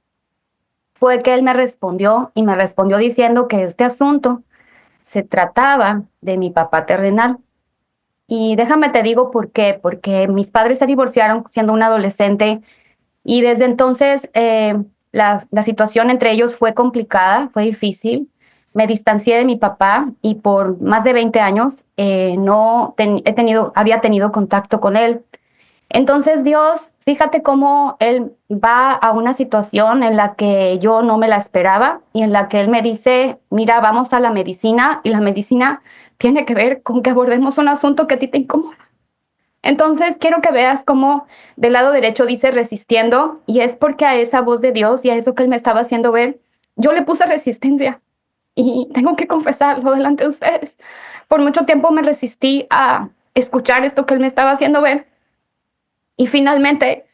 fue que él me respondió y me respondió diciendo que este asunto se trataba de mi papá terrenal. Y déjame te digo por qué, porque mis padres se divorciaron siendo un adolescente y desde entonces la situación entre ellos fue complicada, fue difícil. Me distancié de mi papá y por más de 20 años no había tenido contacto con él. Entonces Dios, fíjate cómo Él va a una situación en la que yo no me la esperaba y en la que Él me dice, mira, vamos a la medicina y la medicina tiene que ver con que abordemos un asunto que a ti te incomoda. Entonces quiero que veas cómo del lado derecho dice resistiendo y es porque a esa voz de Dios y a eso que Él me estaba haciendo ver, yo le puse resistencia y tengo que confesarlo delante de ustedes. Por mucho tiempo me resistí a escuchar esto que Él me estaba haciendo ver y finalmente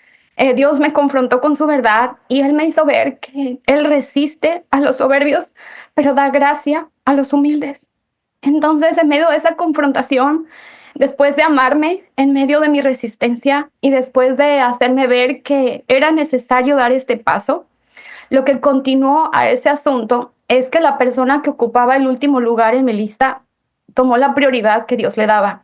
Dios me confrontó con su verdad y Él me hizo ver que Él resiste a los soberbios, pero da gracia a los humildes. Entonces, en medio de esa confrontación, después de amarme en medio de mi resistencia y después de hacerme ver que era necesario dar este paso, lo que continuó a ese asunto es que la persona que ocupaba el último lugar en mi lista tomó la prioridad que Dios le daba.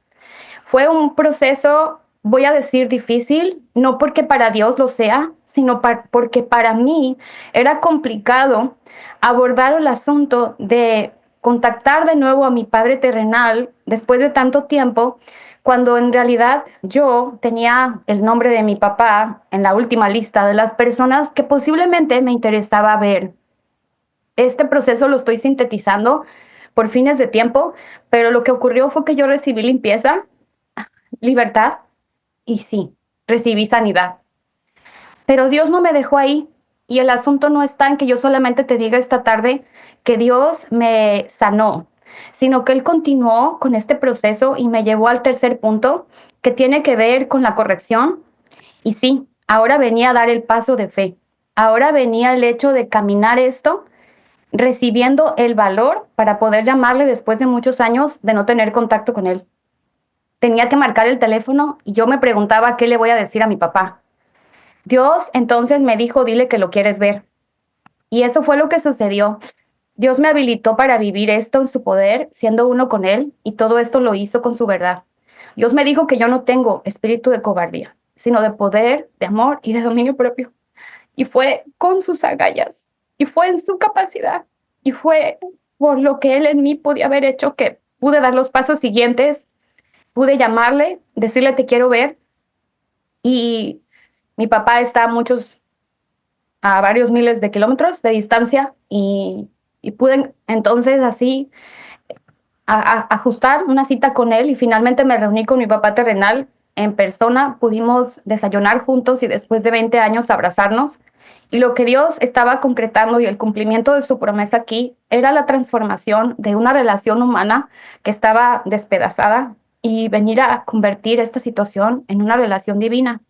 Fue un proceso, voy a decir, difícil, no porque para Dios lo sea, sino porque para mí era complicado abordar el asunto de contactar de nuevo a mi padre terrenal después de tanto tiempo, cuando en realidad yo tenía el nombre de mi papá en la última lista de las personas que posiblemente me interesaba ver. Este proceso lo estoy sintetizando por fines de tiempo, pero lo que ocurrió fue que yo recibí limpieza, libertad y sí, recibí sanidad. Pero Dios no me dejó ahí y el asunto no está en que yo solamente te diga esta tarde que Dios me sanó, sino que Él continuó con este proceso y me llevó al tercer punto que tiene que ver con la corrección. Y sí, ahora venía a dar el paso de fe. Ahora venía el hecho de caminar esto recibiendo el valor para poder llamarle después de muchos años de no tener contacto con Él. Tenía que marcar el teléfono y yo me preguntaba qué le voy a decir a mi papá. Dios entonces me dijo, dile que lo quieres ver. Y eso fue lo que sucedió. Dios me habilitó para vivir esto en su poder, siendo uno con Él, y todo esto lo hizo con su verdad. Dios me dijo que yo no tengo espíritu de cobardía, sino de poder, de amor y de dominio propio. Y fue con sus agallas, y fue en su capacidad, y fue por lo que Él en mí podía haber hecho que pude dar los pasos siguientes, pude llamarle, decirle te quiero ver, y mi papá está a varios miles de kilómetros de distancia y pude entonces así ajustar una cita con él y finalmente me reuní con mi papá terrenal en persona, pudimos desayunar juntos y después de 20 años abrazarnos y lo que Dios estaba concretando y el cumplimiento de su promesa aquí era la transformación de una relación humana que estaba despedazada y venir a convertir esta situación en una relación divina.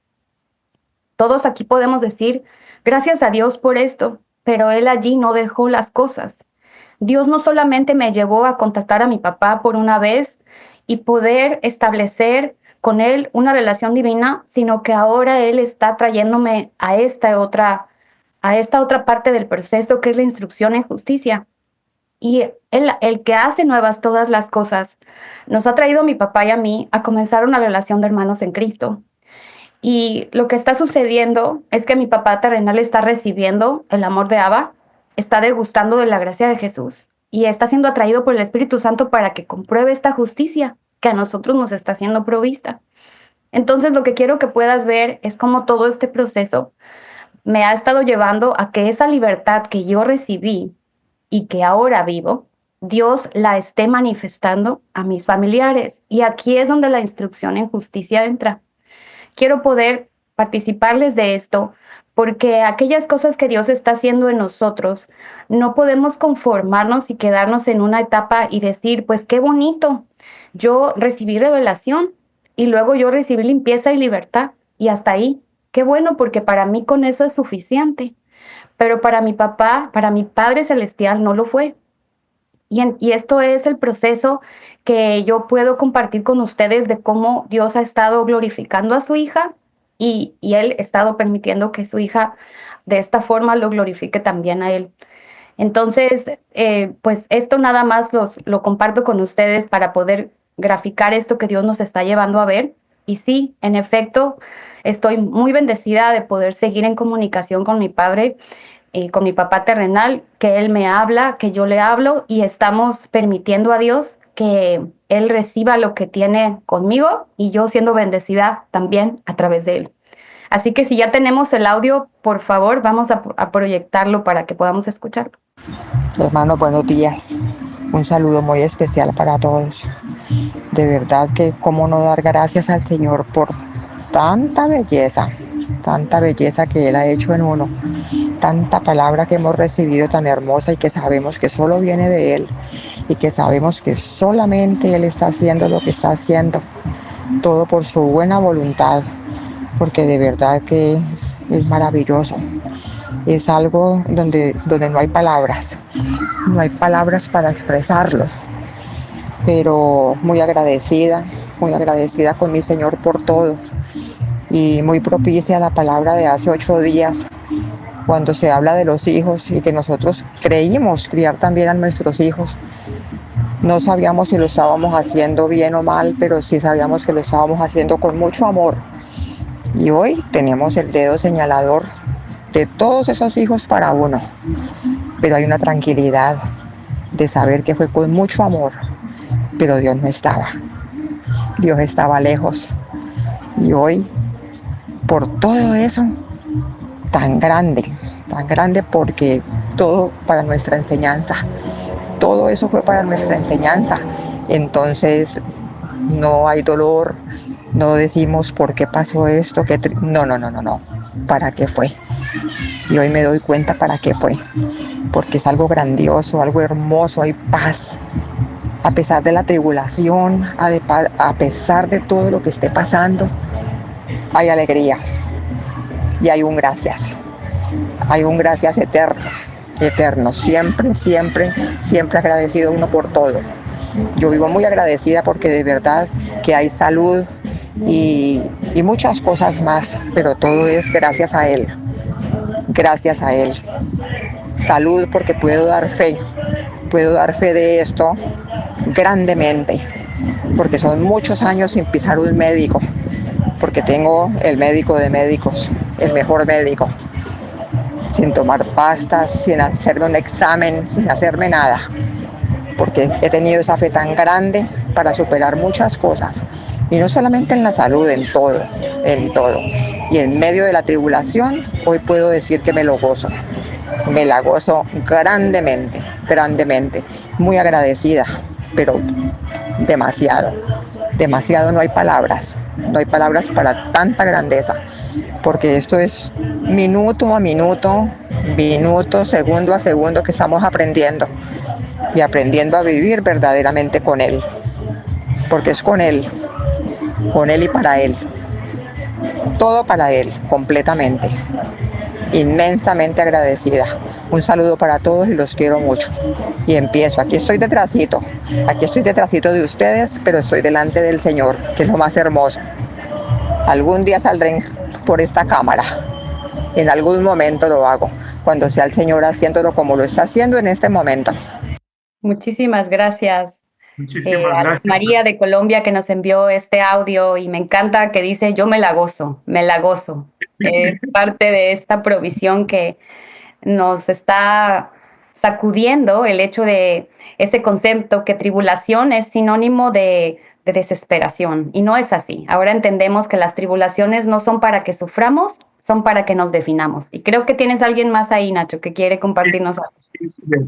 Todos aquí podemos decir, gracias a Dios por esto, pero Él allí no dejó las cosas. Dios no solamente me llevó a contactar a mi papá por una vez y poder establecer con Él una relación divina, sino que ahora Él está trayéndome a esta otra parte del proceso que es la instrucción en justicia. Y el que hace nuevas todas las cosas, nos ha traído a mi papá y a mí a comenzar una relación de hermanos en Cristo. Y lo que está sucediendo es que mi papá terrenal está recibiendo el amor de Abba, está degustando de la gracia de Jesús y está siendo atraído por el Espíritu Santo para que compruebe esta justicia que a nosotros nos está siendo provista. Entonces lo que quiero que puedas ver es cómo todo este proceso me ha estado llevando a que esa libertad que yo recibí y que ahora vivo, Dios la esté manifestando a mis familiares. Y aquí es donde la instrucción en justicia entra. Quiero poder participarles de esto porque aquellas cosas que Dios está haciendo en nosotros, no podemos conformarnos y quedarnos en una etapa y decir, pues qué bonito, yo recibí revelación y luego yo recibí limpieza y libertad y hasta ahí. Qué bueno porque para mí con eso es suficiente, pero para mi papá, para mi Padre Celestial no lo fue. Y esto es el proceso que yo puedo compartir con ustedes de cómo Dios ha estado glorificando a su hija y él ha estado permitiendo que su hija de esta forma lo glorifique también a él. Entonces, pues esto nada más lo comparto con ustedes para poder graficar esto que Dios nos está llevando a ver. Y sí, en efecto, estoy muy bendecida de poder seguir en comunicación con mi padre, con mi papá terrenal, que él me habla, que yo le hablo y estamos permitiendo a Dios que él reciba lo que tiene conmigo y yo siendo bendecida también a través de él. Así que si ya tenemos el audio, por favor, vamos a proyectarlo para que podamos escucharlo. Hermanos, buenos días. Un saludo muy especial para todos. De verdad que cómo no dar gracias al Señor por tanta belleza que Él ha hecho en uno, tanta palabra que hemos recibido tan hermosa y que sabemos que solo viene de Él y que sabemos que solamente Él está haciendo lo que está haciendo, todo por su buena voluntad, porque de verdad que es maravilloso. Es algo donde no hay palabras para expresarlo, pero muy agradecida con mi Señor por todo y muy propicia a la palabra de hace 8 días, cuando se habla de los hijos y que nosotros creímos criar también a nuestros hijos. No sabíamos si lo estábamos haciendo bien o mal, pero sí sabíamos que lo estábamos haciendo con mucho amor. Y hoy tenemos el dedo señalador de todos esos hijos para uno, pero hay una tranquilidad de saber que fue con mucho amor, pero Dios no estaba, Dios estaba lejos. Y hoy, por todo eso, tan grande porque todo para nuestra enseñanza, todo eso fue para nuestra enseñanza. Entonces no hay dolor, no decimos por qué pasó esto, no, ¿para qué fue? Y hoy me doy cuenta para qué fue, porque es algo grandioso, algo hermoso, hay paz. A pesar de la tribulación, a pesar de todo lo que esté pasando, hay alegría y hay un gracias eterno, siempre agradecido uno por todo. Yo vivo muy agradecida porque de verdad que hay salud y muchas cosas más, pero todo es gracias a Él. Salud porque puedo dar fe de esto grandemente, porque son muchos años sin pisar un médico, porque tengo el médico de médicos, el mejor médico, sin tomar pastas, sin hacerme un examen, sin hacerme nada, porque he tenido esa fe tan grande para superar muchas cosas, y no solamente en la salud, en todo. Y en medio de la tribulación, hoy puedo decir que me la gozo grandemente, muy agradecida, pero demasiado, no hay palabras para tanta grandeza, porque esto es minuto a minuto, segundo a segundo que estamos aprendiendo a vivir verdaderamente con Él, porque es con Él y para Él, todo para Él, completamente. Inmensamente agradecida. Un saludo para todos y los quiero mucho. Y empiezo. Aquí estoy detrásito de ustedes, pero estoy delante del Señor, que es lo más hermoso. Algún día saldré por esta cámara. En algún momento lo hago, cuando sea el Señor haciéndolo como lo está haciendo en este momento. Muchísimas gracias. Muchísimas A gracias. María de Colombia que nos envió este audio y me encanta que dice yo me la gozo. Es parte de esta provisión que nos está sacudiendo el hecho de ese concepto que tribulación es sinónimo de desesperación y no es así. Ahora entendemos que las tribulaciones no son para que suframos, son para que nos definamos. Y creo que tienes a alguien más ahí, Nacho, que quiere compartirnos algo.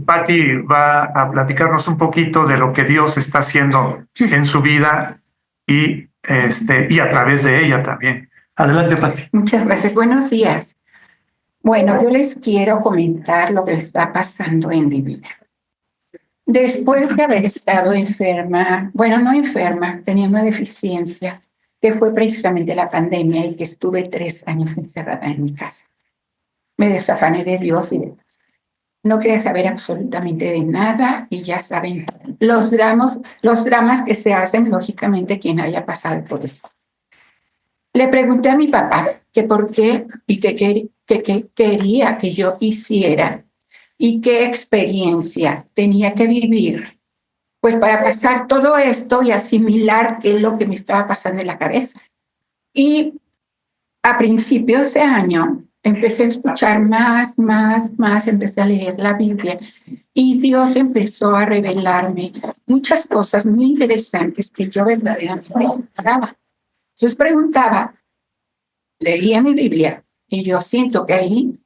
Patti va a platicarnos un poquito de lo que Dios está haciendo en su vida y a través de ella también. Adelante, Patti. Muchas gracias. Buenos días. Bueno, yo les quiero comentar lo que está pasando en mi vida. Después de haber estado enferma, bueno, no enferma, tenía una deficiencia, que fue precisamente la pandemia y que estuve 3 años encerrada en mi casa. Me desafané de Dios y no quería saber absolutamente de nada y ya saben, los dramas que se hacen, lógicamente, quien haya pasado por eso. Le pregunté a mi papá que por qué y qué quería que yo hiciera y qué experiencia tenía que vivir, pues para pasar todo esto y asimilar qué es lo que me estaba pasando en la cabeza. Y a principios de año empecé a escuchar más, empecé a leer la Biblia y Dios empezó a revelarme muchas cosas muy interesantes que yo verdaderamente ignoraba. Entonces preguntaba, leía mi Biblia y yo siento que ahí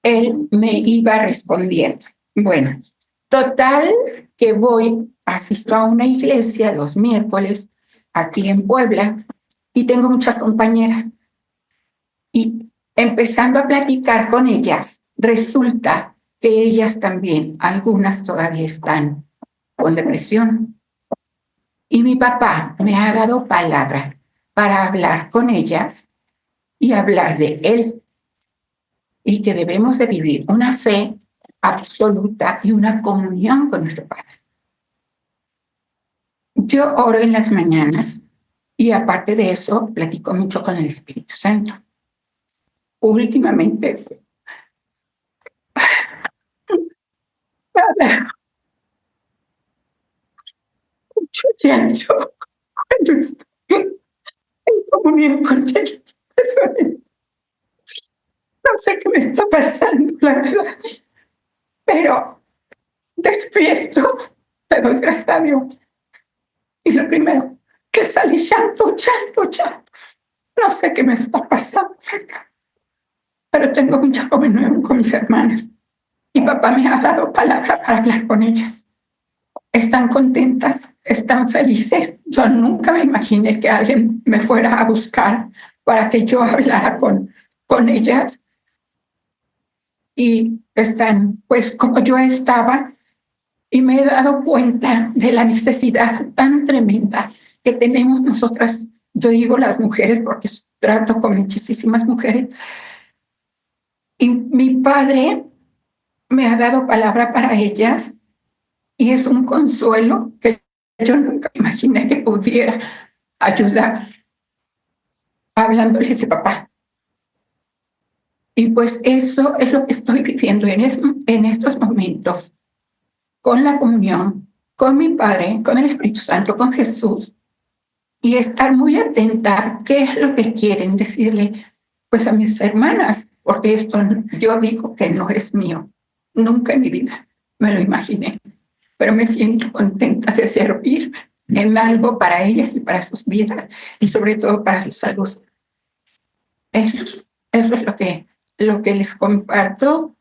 Él me iba respondiendo. Bueno, total que asisto a una iglesia los miércoles aquí en Puebla y tengo muchas compañeras. Y empezando a platicar con ellas, resulta que ellas también, algunas todavía están con depresión. Y mi papá me ha dado palabra para hablar con ellas y hablar de él. Y que debemos de vivir una fe absoluta y una comunión con nuestro Padre. Yo oro en las mañanas y aparte de eso, platico mucho con el Espíritu Santo. Últimamente, yo siento cuando estoy en comunión con Él. No sé qué me está pasando, la verdad, pero despierto, te doy gracias a Dios. Y lo primero que sale llanto. No sé qué me está pasando acá, pero tengo mucha comunión con mis hermanas. Y papá me ha dado palabra para hablar con ellas. Están contentas, están felices. Yo nunca me imaginé que alguien me fuera a buscar para que yo hablara con ellas. Y están, pues, como yo estaba, y me he dado cuenta de la necesidad tan tremenda que tenemos nosotras, yo digo las mujeres porque trato con muchísimas mujeres, y mi padre me ha dado palabra para ellas y es un consuelo que yo nunca imaginé que pudiera ayudar hablándoles de papá. Y pues eso es lo que estoy viviendo en estos momentos, con la comunión, con mi Padre, con el Espíritu Santo, con Jesús, y estar muy atenta a qué es lo que quieren decirle pues a mis hermanas, porque esto yo digo que no es mío, nunca en mi vida me lo imaginé, pero me siento contenta de servir en algo para ellas y para sus vidas y sobre todo para su salud. Eso es lo que les comparto,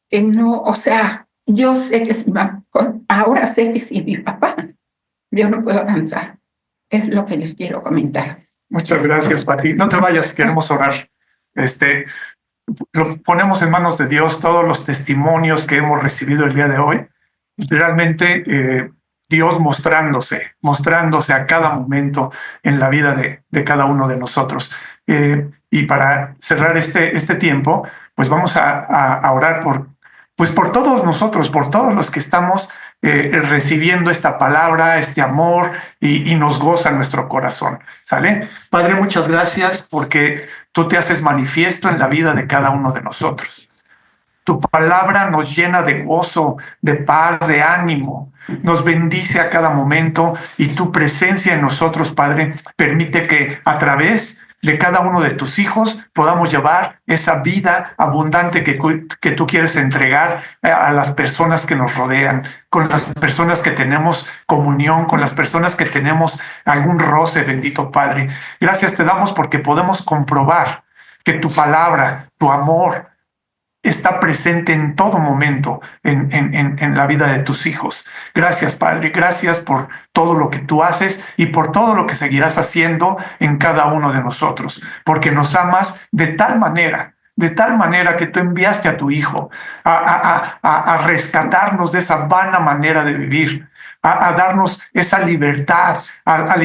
que no, o sea, yo sé que ahora sé que si mi papá, yo no puedo avanzar. Es lo que les quiero comentar. Muchas gracias, Pati. No te vayas, queremos orar. Lo ponemos en manos de Dios, todos los testimonios que hemos recibido el día de hoy. Realmente Dios mostrándose a cada momento en la vida de cada uno de nosotros. Y para cerrar este tiempo, pues vamos a orar por todos nosotros, por todos los que estamos recibiendo esta palabra, este amor y nos goza nuestro corazón. ¿Sale? Padre, muchas gracias porque tú te haces manifiesto en la vida de cada uno de nosotros. Tu palabra nos llena de gozo, de paz, de ánimo, nos bendice a cada momento y tu presencia en nosotros, Padre, permite que a través de cada uno de tus hijos podamos llevar esa vida abundante que tú quieres entregar a las personas que nos rodean, con las personas que tenemos comunión, con las personas que tenemos algún roce, bendito Padre. Gracias te damos porque podemos comprobar que tu palabra, tu amor, está presente en todo momento en la vida de tus hijos. Gracias, Padre. Gracias por todo lo que tú haces y por todo lo que seguirás haciendo en cada uno de nosotros, porque nos amas de tal manera que tú enviaste a tu Hijo a rescatarnos de esa vana manera de vivir, a darnos esa libertad, a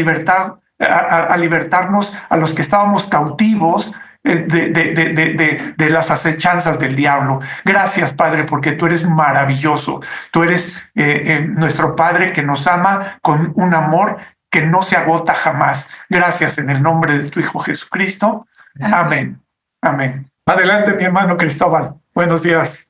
libertarnos a los que estábamos cautivos de las acechanzas del diablo. Gracias, Padre, porque tú eres maravilloso. Tú eres nuestro Padre que nos ama con un amor que no se agota jamás. Gracias en el nombre de tu Hijo Jesucristo. Amén. Amén. Adelante, mi hermano Cristóbal. Buenos días.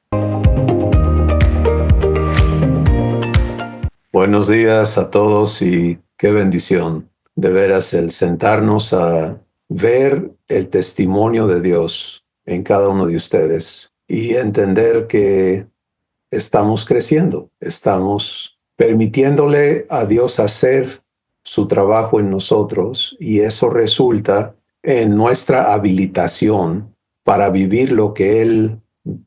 Buenos días a todos y qué bendición, de veras, el sentarnos a ver el testimonio de Dios en cada uno de ustedes y entender que estamos creciendo, estamos permitiéndole a Dios hacer su trabajo en nosotros y eso resulta en nuestra habilitación para vivir lo que Él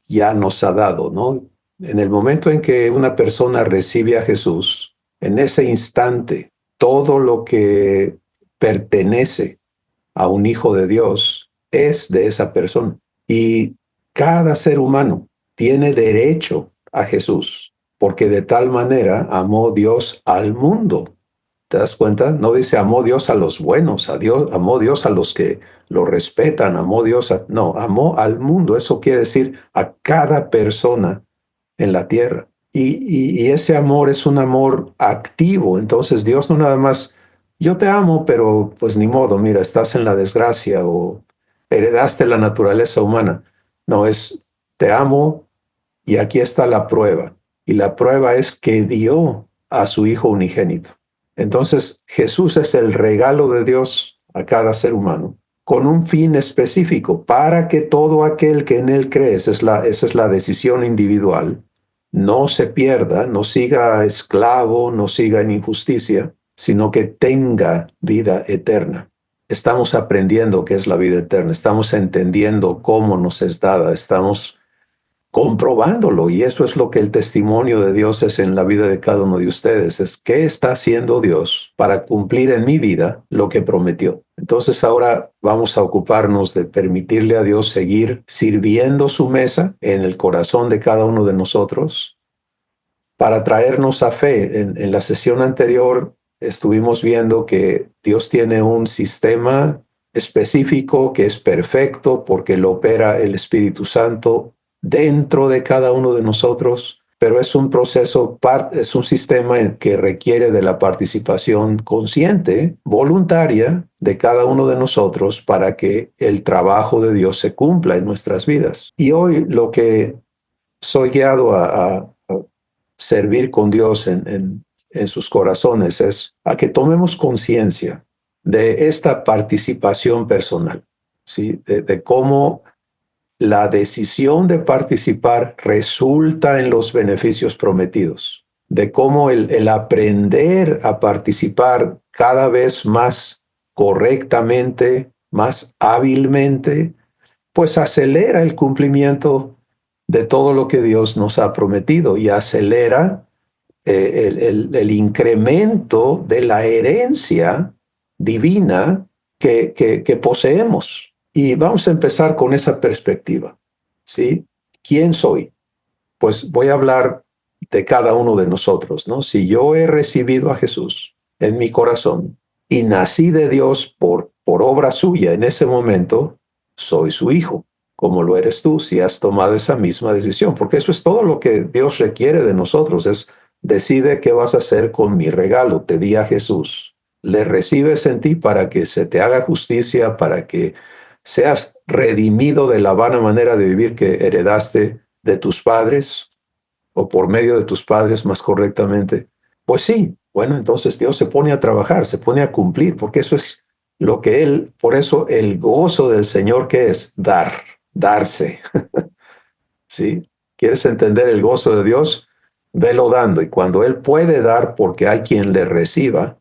ya nos ha dado, ¿no? En el momento en que una persona recibe a Jesús, en ese instante, todo lo que pertenece a un hijo de Dios es de esa persona. Y cada ser humano tiene derecho a Jesús, porque de tal manera amó Dios al mundo. ¿Te das cuenta? No dice amó Dios a los buenos, amó Dios a los que lo respetan, amó al mundo. Eso quiere decir a cada persona en la tierra. Y ese amor es un amor activo. Entonces Dios no nada más, yo te amo, pero pues ni modo, mira, estás en la desgracia o heredaste la naturaleza humana. No, es te amo y aquí está la prueba. Y la prueba es que dio a su Hijo unigénito. Entonces Jesús es el regalo de Dios a cada ser humano, con un fin específico, para que todo aquel que en Él cree, esa es la decisión individual, no se pierda, no siga esclavo, no siga en injusticia, sino que tenga vida eterna. Estamos aprendiendo qué es la vida eterna, estamos entendiendo cómo nos es dada, estamos comprobándolo, y eso es lo que el testimonio de Dios es en la vida de cada uno de ustedes, es qué está haciendo Dios para cumplir en mi vida lo que prometió. Entonces ahora vamos a ocuparnos de permitirle a Dios seguir sirviendo su mesa en el corazón de cada uno de nosotros para traernos a fe. En la sesión anterior estuvimos viendo que Dios tiene un sistema específico que es perfecto porque lo opera el Espíritu Santo dentro de cada uno de nosotros, pero es un proceso, es un sistema que requiere de la participación consciente, voluntaria, de cada uno de nosotros para que el trabajo de Dios se cumpla en nuestras vidas. Y hoy lo que soy guiado a servir con Dios en sus corazones es a que tomemos conciencia de esta participación personal, ¿sí? De cómo la decisión de participar resulta en los beneficios prometidos, de cómo el aprender a participar cada vez más correctamente, más hábilmente, pues acelera el cumplimiento de todo lo que Dios nos ha prometido y acelera el incremento de la herencia divina que poseemos. Y vamos a empezar con esa perspectiva, ¿sí? ¿Quién soy? Pues voy a hablar de cada uno de nosotros, ¿no? Si yo he recibido a Jesús en mi corazón y nací de Dios por obra suya en ese momento, soy su hijo, como lo eres tú si has tomado esa misma decisión, porque eso es todo lo que Dios requiere de nosotros, es decide qué vas a hacer con mi regalo, te di a Jesús, le recibes en ti para que se te haga justicia, para que seas redimido de la vana manera de vivir que heredaste de tus padres, o por medio de tus padres más correctamente. Pues sí, bueno, entonces Dios se pone a trabajar, se pone a cumplir, porque eso es lo que Él, por eso el gozo del Señor, ¿qué es? Darse. ¿Sí? ¿Quieres entender el gozo de Dios? Velo dando, y cuando Él puede dar porque hay quien le reciba,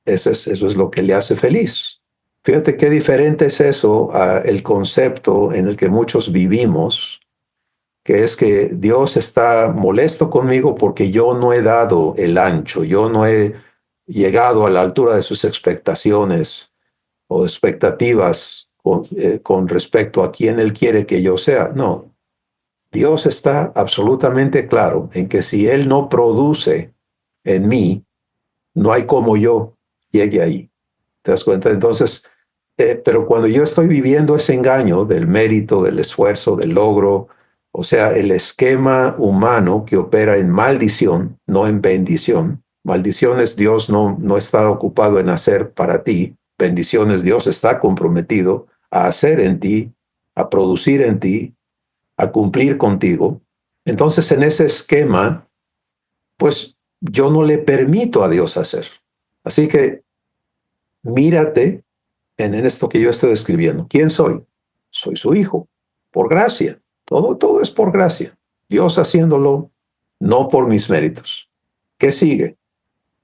eso es lo que le hace feliz. Fíjate qué diferente es eso el concepto en el que muchos vivimos, que es que Dios está molesto conmigo porque yo no he dado el ancho, yo no he llegado a la altura de sus expectaciones o expectativas con respecto a quién Él quiere que yo sea. No, Dios está absolutamente claro en que si Él no produce en mí, no hay como yo llegue ahí. ¿Te das cuenta? Entonces, pero cuando yo estoy viviendo ese engaño del mérito, del esfuerzo, del logro, o sea, el esquema humano que opera en maldición, no en bendición, Maldiciones Dios no está ocupado en hacer para ti. Bendiciones Dios está comprometido a hacer en ti, a producir en ti, a cumplir contigo. Entonces, en ese esquema, pues yo no le permito a Dios hacer. Así que mírate en esto que yo estoy describiendo. ¿Quién soy? Soy su hijo, por gracia. Todo es por gracia. Dios haciéndolo, no por mis méritos. ¿Qué sigue?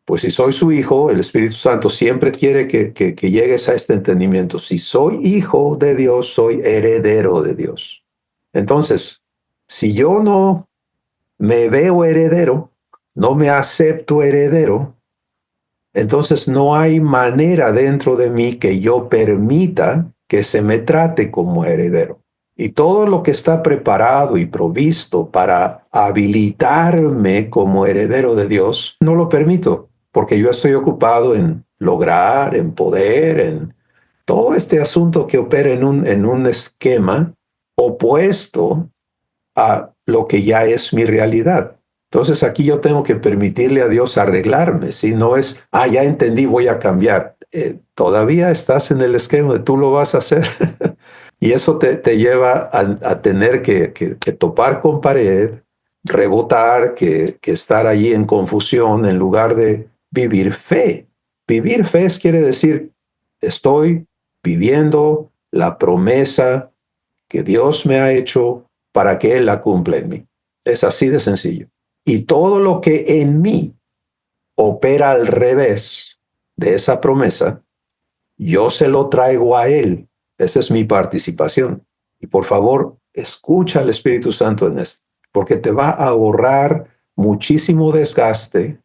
Pues si soy su hijo, el Espíritu Santo siempre quiere que llegues a este entendimiento. Si soy hijo de Dios, soy heredero de Dios. Entonces, si yo no me veo heredero, no me acepto heredero, entonces no hay manera dentro de mí que yo permita que se me trate como heredero. Y todo lo que está preparado y provisto para habilitarme como heredero de Dios, no lo permito, porque yo estoy ocupado en lograr, en poder, en todo este asunto que opera en un esquema opuesto a lo que ya es mi realidad. Entonces aquí yo tengo que permitirle a Dios arreglarme. Si no es, ya entendí, voy a cambiar. Todavía estás en el esquema de tú lo vas a hacer. Y eso te lleva a tener que topar con pared, rebotar, que estar allí en confusión en lugar de vivir fe. Vivir fe quiere decir, estoy viviendo la promesa que Dios me ha hecho para que Él la cumpla en mí. Es así de sencillo. Y todo lo que en mí opera al revés de esa promesa, yo se lo traigo a Él. Esa es mi participación. Y por favor, escucha al Espíritu Santo en esto, porque te va a ahorrar muchísimo desgaste,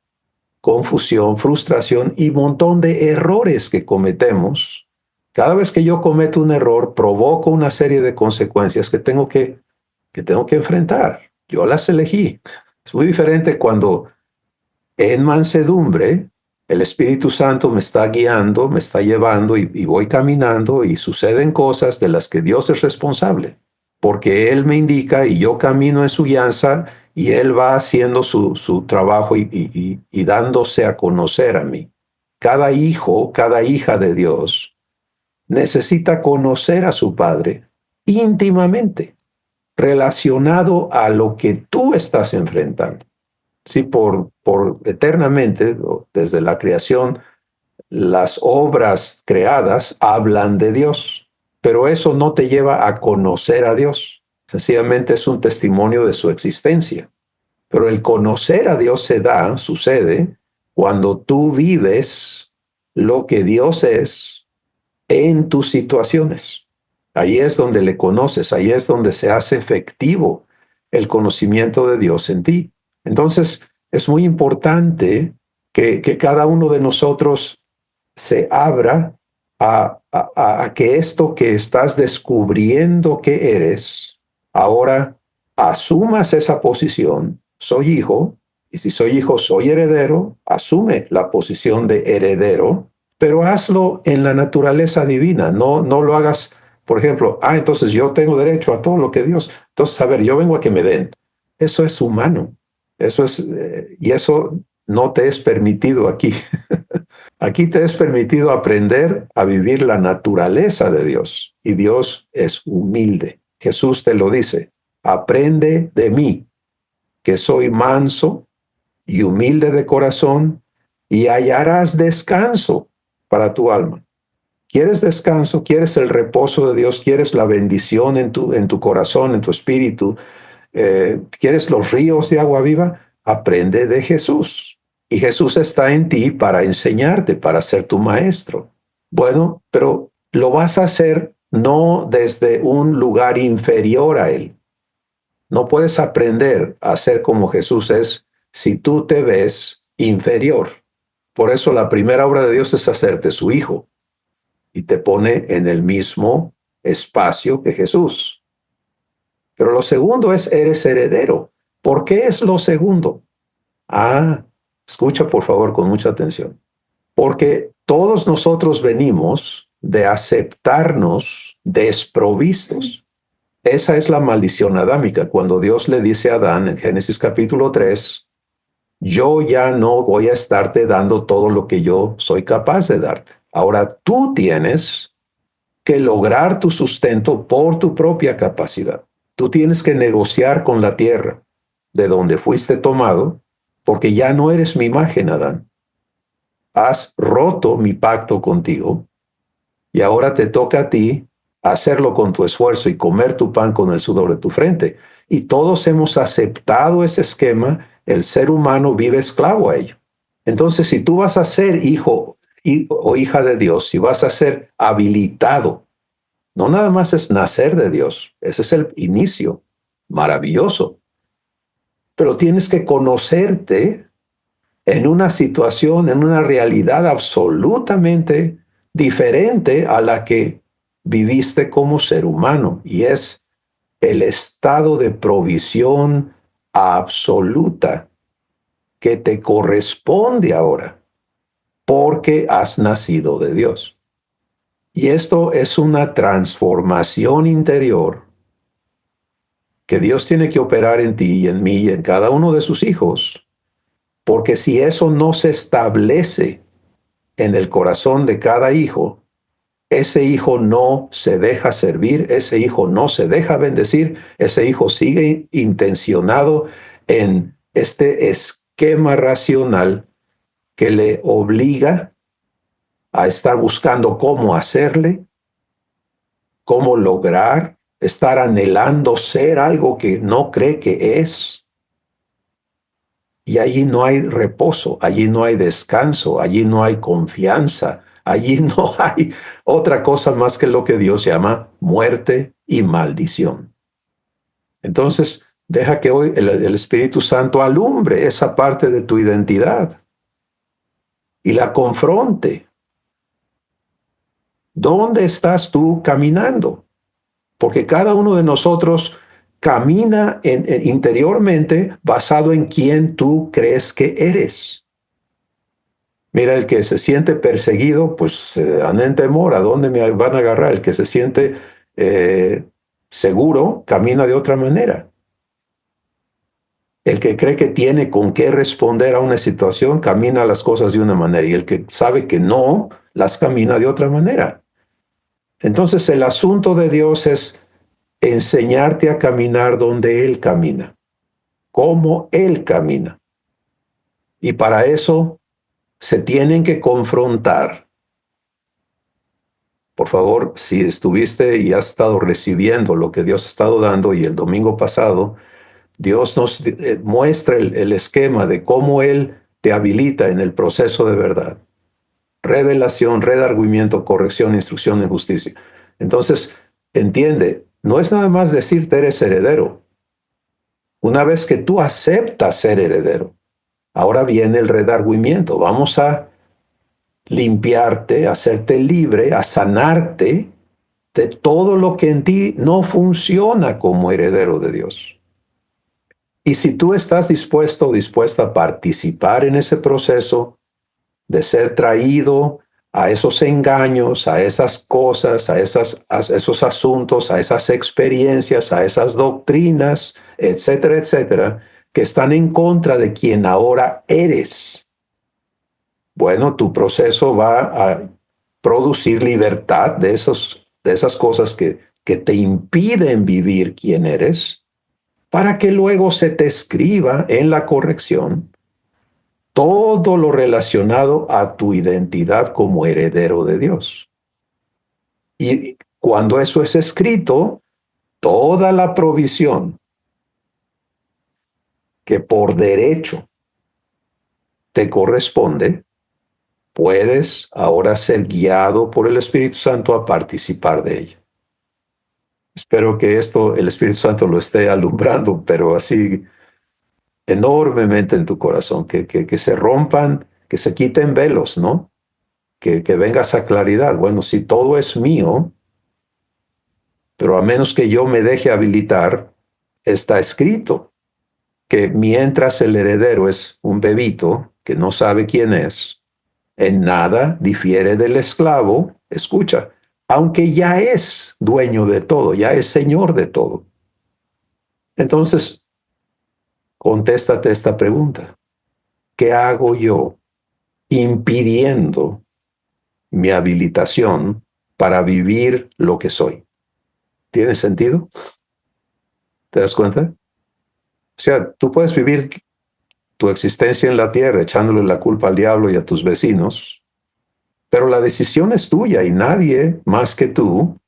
confusión, frustración y montón de errores que cometemos. Cada vez que yo cometo un error, provoco una serie de consecuencias que tengo que enfrentar. Yo las elegí. Es muy diferente cuando en mansedumbre el Espíritu Santo me está guiando, me está llevando y voy caminando y suceden cosas de las que Dios es responsable, porque Él me indica y yo camino en su guianza y Él va haciendo su trabajo y dándose a conocer a mí. Cada hijo, cada hija de Dios necesita conocer a su Padre íntimamente, relacionado a lo que tú estás enfrentando. Sí, por eternamente, desde la creación, las obras creadas hablan de Dios, pero eso no te lleva a conocer a Dios. Sencillamente es un testimonio de su existencia. Pero el conocer a Dios sucede cuando tú vives lo que Dios es en tus situaciones. Ahí es donde le conoces, ahí es donde se hace efectivo el conocimiento de Dios en ti. Entonces, es muy importante que cada uno de nosotros se abra a que esto que estás descubriendo que eres, ahora asumas esa posición. Soy hijo, y si soy hijo, soy heredero. Asume la posición de heredero, pero hazlo en la naturaleza divina. No lo hagas, por ejemplo, entonces yo tengo derecho a todo lo que Dios. Entonces, a ver, yo vengo a que me den. Eso es humano. Eso es, y eso no te es permitido aquí. Aquí te es permitido aprender a vivir la naturaleza de Dios. Y Dios es humilde. Jesús te lo dice. Aprende de mí, que soy manso y humilde de corazón, y hallarás descanso para tu alma. ¿Quieres descanso? ¿Quieres el reposo de Dios? ¿Quieres la bendición en tu corazón, en tu espíritu? ¿Quieres los ríos de agua viva? Aprende de Jesús. Y Jesús está en ti para enseñarte, para ser tu maestro. Bueno, pero lo vas a hacer no desde un lugar inferior a Él. No puedes aprender a ser como Jesús es si tú te ves inferior. Por eso la primera obra de Dios es hacerte su hijo y te pone en el mismo espacio que Jesús. Pero lo segundo es, eres heredero. ¿Por qué es lo segundo? Escucha por favor con mucha atención. Porque todos nosotros venimos de aceptarnos desprovistos. Esa es la maldición adámica. Cuando Dios le dice a Adán en Génesis capítulo 3, yo ya no voy a estarte dando todo lo que yo soy capaz de darte. Ahora tú tienes que lograr tu sustento por tu propia capacidad. Tú tienes que negociar con la tierra de donde fuiste tomado, porque ya no eres mi imagen, Adán. Has roto mi pacto contigo y ahora te toca a ti hacerlo con tu esfuerzo y comer tu pan con el sudor de tu frente. Y todos hemos aceptado ese esquema, el ser humano vive esclavo a ello. Entonces, si tú vas a ser hijo o hija de Dios, si vas a ser habilitado, no nada más es nacer de Dios, ese es el inicio, maravilloso, pero tienes que conocerte en una situación, en una realidad absolutamente diferente a la que viviste como ser humano, y es el estado de provisión absoluta que te corresponde ahora, porque has nacido de Dios. Y esto es una transformación interior que Dios tiene que operar en ti y en mí y en cada uno de sus hijos, porque si eso no se establece en el corazón de cada hijo, ese hijo no se deja servir, ese hijo no se deja bendecir, ese hijo sigue intencionado en este esquema racional que le obliga a estar buscando cómo hacerle, cómo lograr, estar anhelando ser algo que no cree que es. Y allí no hay reposo, allí no hay descanso, allí no hay confianza, allí no hay otra cosa más que lo que Dios llama muerte y maldición. Entonces, deja que hoy el Espíritu Santo alumbre esa parte de tu identidad y la confronte. ¿Dónde estás tú caminando? Porque cada uno de nosotros camina interiormente basado en quién tú crees que eres. Mira, el que se siente perseguido, pues anda en temor, ¿a dónde me van a agarrar? El que se siente seguro, camina de otra manera. El que cree que tiene con qué responder a una situación, camina las cosas de una manera. Y el que sabe que no, las camina de otra manera. Entonces el asunto de Dios es enseñarte a caminar donde Él camina, como Él camina. Y para eso se tienen que confrontar. Por favor, si estuviste y has estado recibiendo lo que Dios ha estado dando, y el domingo pasado Dios nos muestra el esquema de cómo Él te habilita en el proceso de verdad. Revelación, redargüimiento, corrección, instrucción en justicia. Entonces, entiende, no es nada más decirte eres heredero. Una vez que tú aceptas ser heredero, ahora viene el redargüimiento. Vamos a limpiarte, a hacerte libre, a sanarte de todo lo que en ti no funciona como heredero de Dios. Y si tú estás dispuesto o dispuesta a participar en ese proceso de ser traído a esos engaños, a esas cosas, a esos asuntos, a esas experiencias, a esas doctrinas, etcétera, etcétera, que están en contra de quien ahora eres, bueno, tu proceso va a producir libertad de esas cosas que te impiden vivir quien eres, para que luego se te escriba en la corrección todo lo relacionado a tu identidad como heredero de Dios. Y cuando eso es escrito, toda la provisión que por derecho te corresponde, puedes ahora ser guiado por el Espíritu Santo a participar de ella. Espero que esto el Espíritu Santo lo esté alumbrando, pero así enormemente en tu corazón, que se rompan, que se quiten velos, ¿no? Que venga esa claridad. Bueno, si todo es mío, pero a menos que yo me deje habilitar, está escrito que mientras el heredero es un bebito que no sabe quién es, en nada difiere del esclavo, escucha, aunque ya es dueño de todo, ya es señor de todo. Entonces, contéstate esta pregunta. ¿qué hago yo impidiendo mi habilitación para vivir lo que soy? ¿Tiene sentido? ¿Te das cuenta? O sea, tú puedes vivir tu existencia en la tierra echándole la culpa al diablo y a tus vecinos, pero la decisión es tuya y nadie más que tú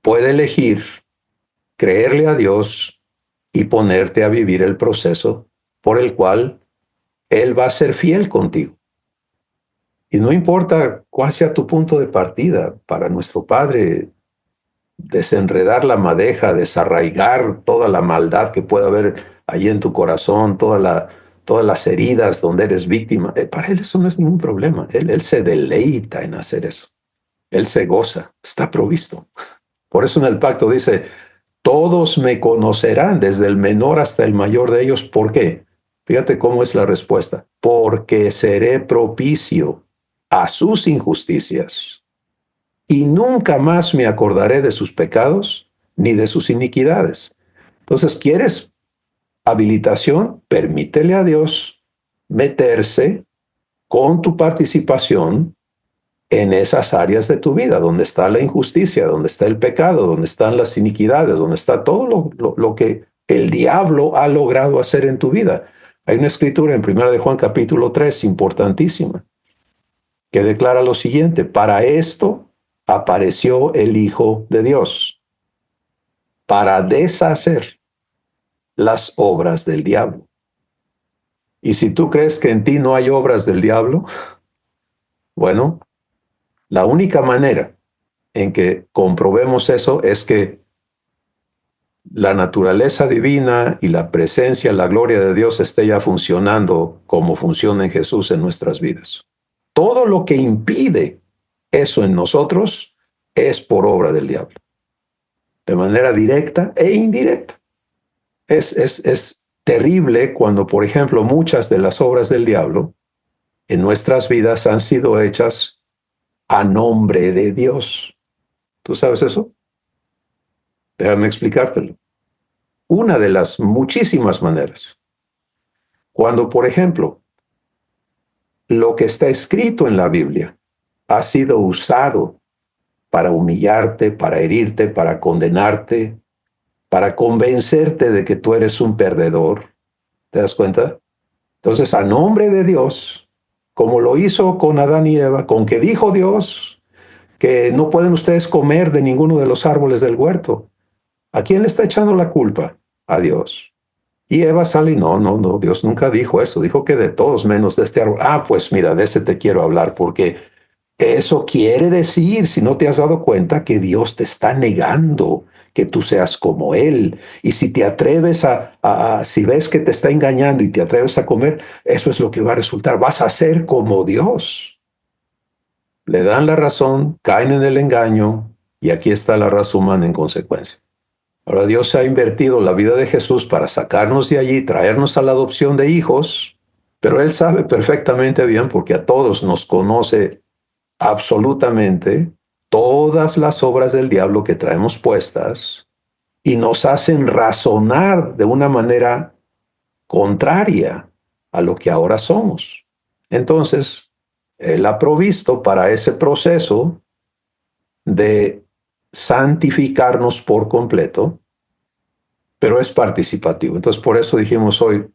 puede elegir creerle a Dios y ponerte a vivir el proceso por el cual Él va a ser fiel contigo. Y no importa cuál sea tu punto de partida, para nuestro Padre, desenredar la madeja, desarraigar toda la maldad que pueda haber allí en tu corazón, todas las heridas donde eres víctima, para Él eso no es ningún problema. Él se deleita en hacer eso. Él se goza, está provisto. Por eso en el pacto dice, todos me conocerán, desde el menor hasta el mayor de ellos. ¿Por qué? Fíjate cómo es la respuesta. Porque seré propicio a sus injusticias y nunca más me acordaré de sus pecados ni de sus iniquidades. Entonces, ¿quieres habilitación? Permítele a Dios meterse con tu participación en esas áreas de tu vida, donde está la injusticia, donde está el pecado, donde están las iniquidades, donde está todo lo que el diablo ha logrado hacer en tu vida. Hay una escritura en 1 de Juan capítulo 3, importantísima, que declara lo siguiente: para esto apareció el Hijo de Dios, para deshacer las obras del diablo. Y si tú crees que en ti no hay obras del diablo, bueno, la única manera en que comprobemos eso es que la naturaleza divina y la presencia, la gloria de Dios esté ya funcionando como funciona en Jesús en nuestras vidas. Todo lo que impide eso en nosotros es por obra del diablo, de manera directa e indirecta. Es terrible cuando, por ejemplo, muchas de las obras del diablo en nuestras vidas han sido hechas a nombre de Dios. ¿Tú sabes eso? Déjame explicártelo. Una de las muchísimas maneras. Cuando, por ejemplo, lo que está escrito en la Biblia ha sido usado para humillarte, para herirte, para condenarte, para convencerte de que tú eres un perdedor. ¿Te das cuenta? Entonces, a nombre de Dios, como lo hizo con Adán y Eva, con que dijo Dios que no pueden ustedes comer de ninguno de los árboles del huerto, ¿a quién le está echando la culpa? A Dios. Y Eva sale y no, Dios nunca dijo eso, dijo que de todos menos de este árbol. Ah, pues mira, de ese te quiero hablar, porque eso quiere decir, si no te has dado cuenta, que Dios te está negando que tú seas como Él. Y si te atreves si ves que te está engañando y te atreves a comer, eso es lo que va a resultar. Vas a ser como Dios. Le dan la razón, caen en el engaño, y aquí está la raza humana en consecuencia. Ahora Dios ha invertido la vida de Jesús para sacarnos de allí, traernos a la adopción de hijos, pero Él sabe perfectamente bien, porque a todos nos conoce absolutamente todas las obras del diablo que traemos puestas y nos hacen razonar de una manera contraria a lo que ahora somos. Entonces, Él ha provisto para ese proceso de santificarnos por completo, pero es participativo. Entonces, por eso dijimos hoy,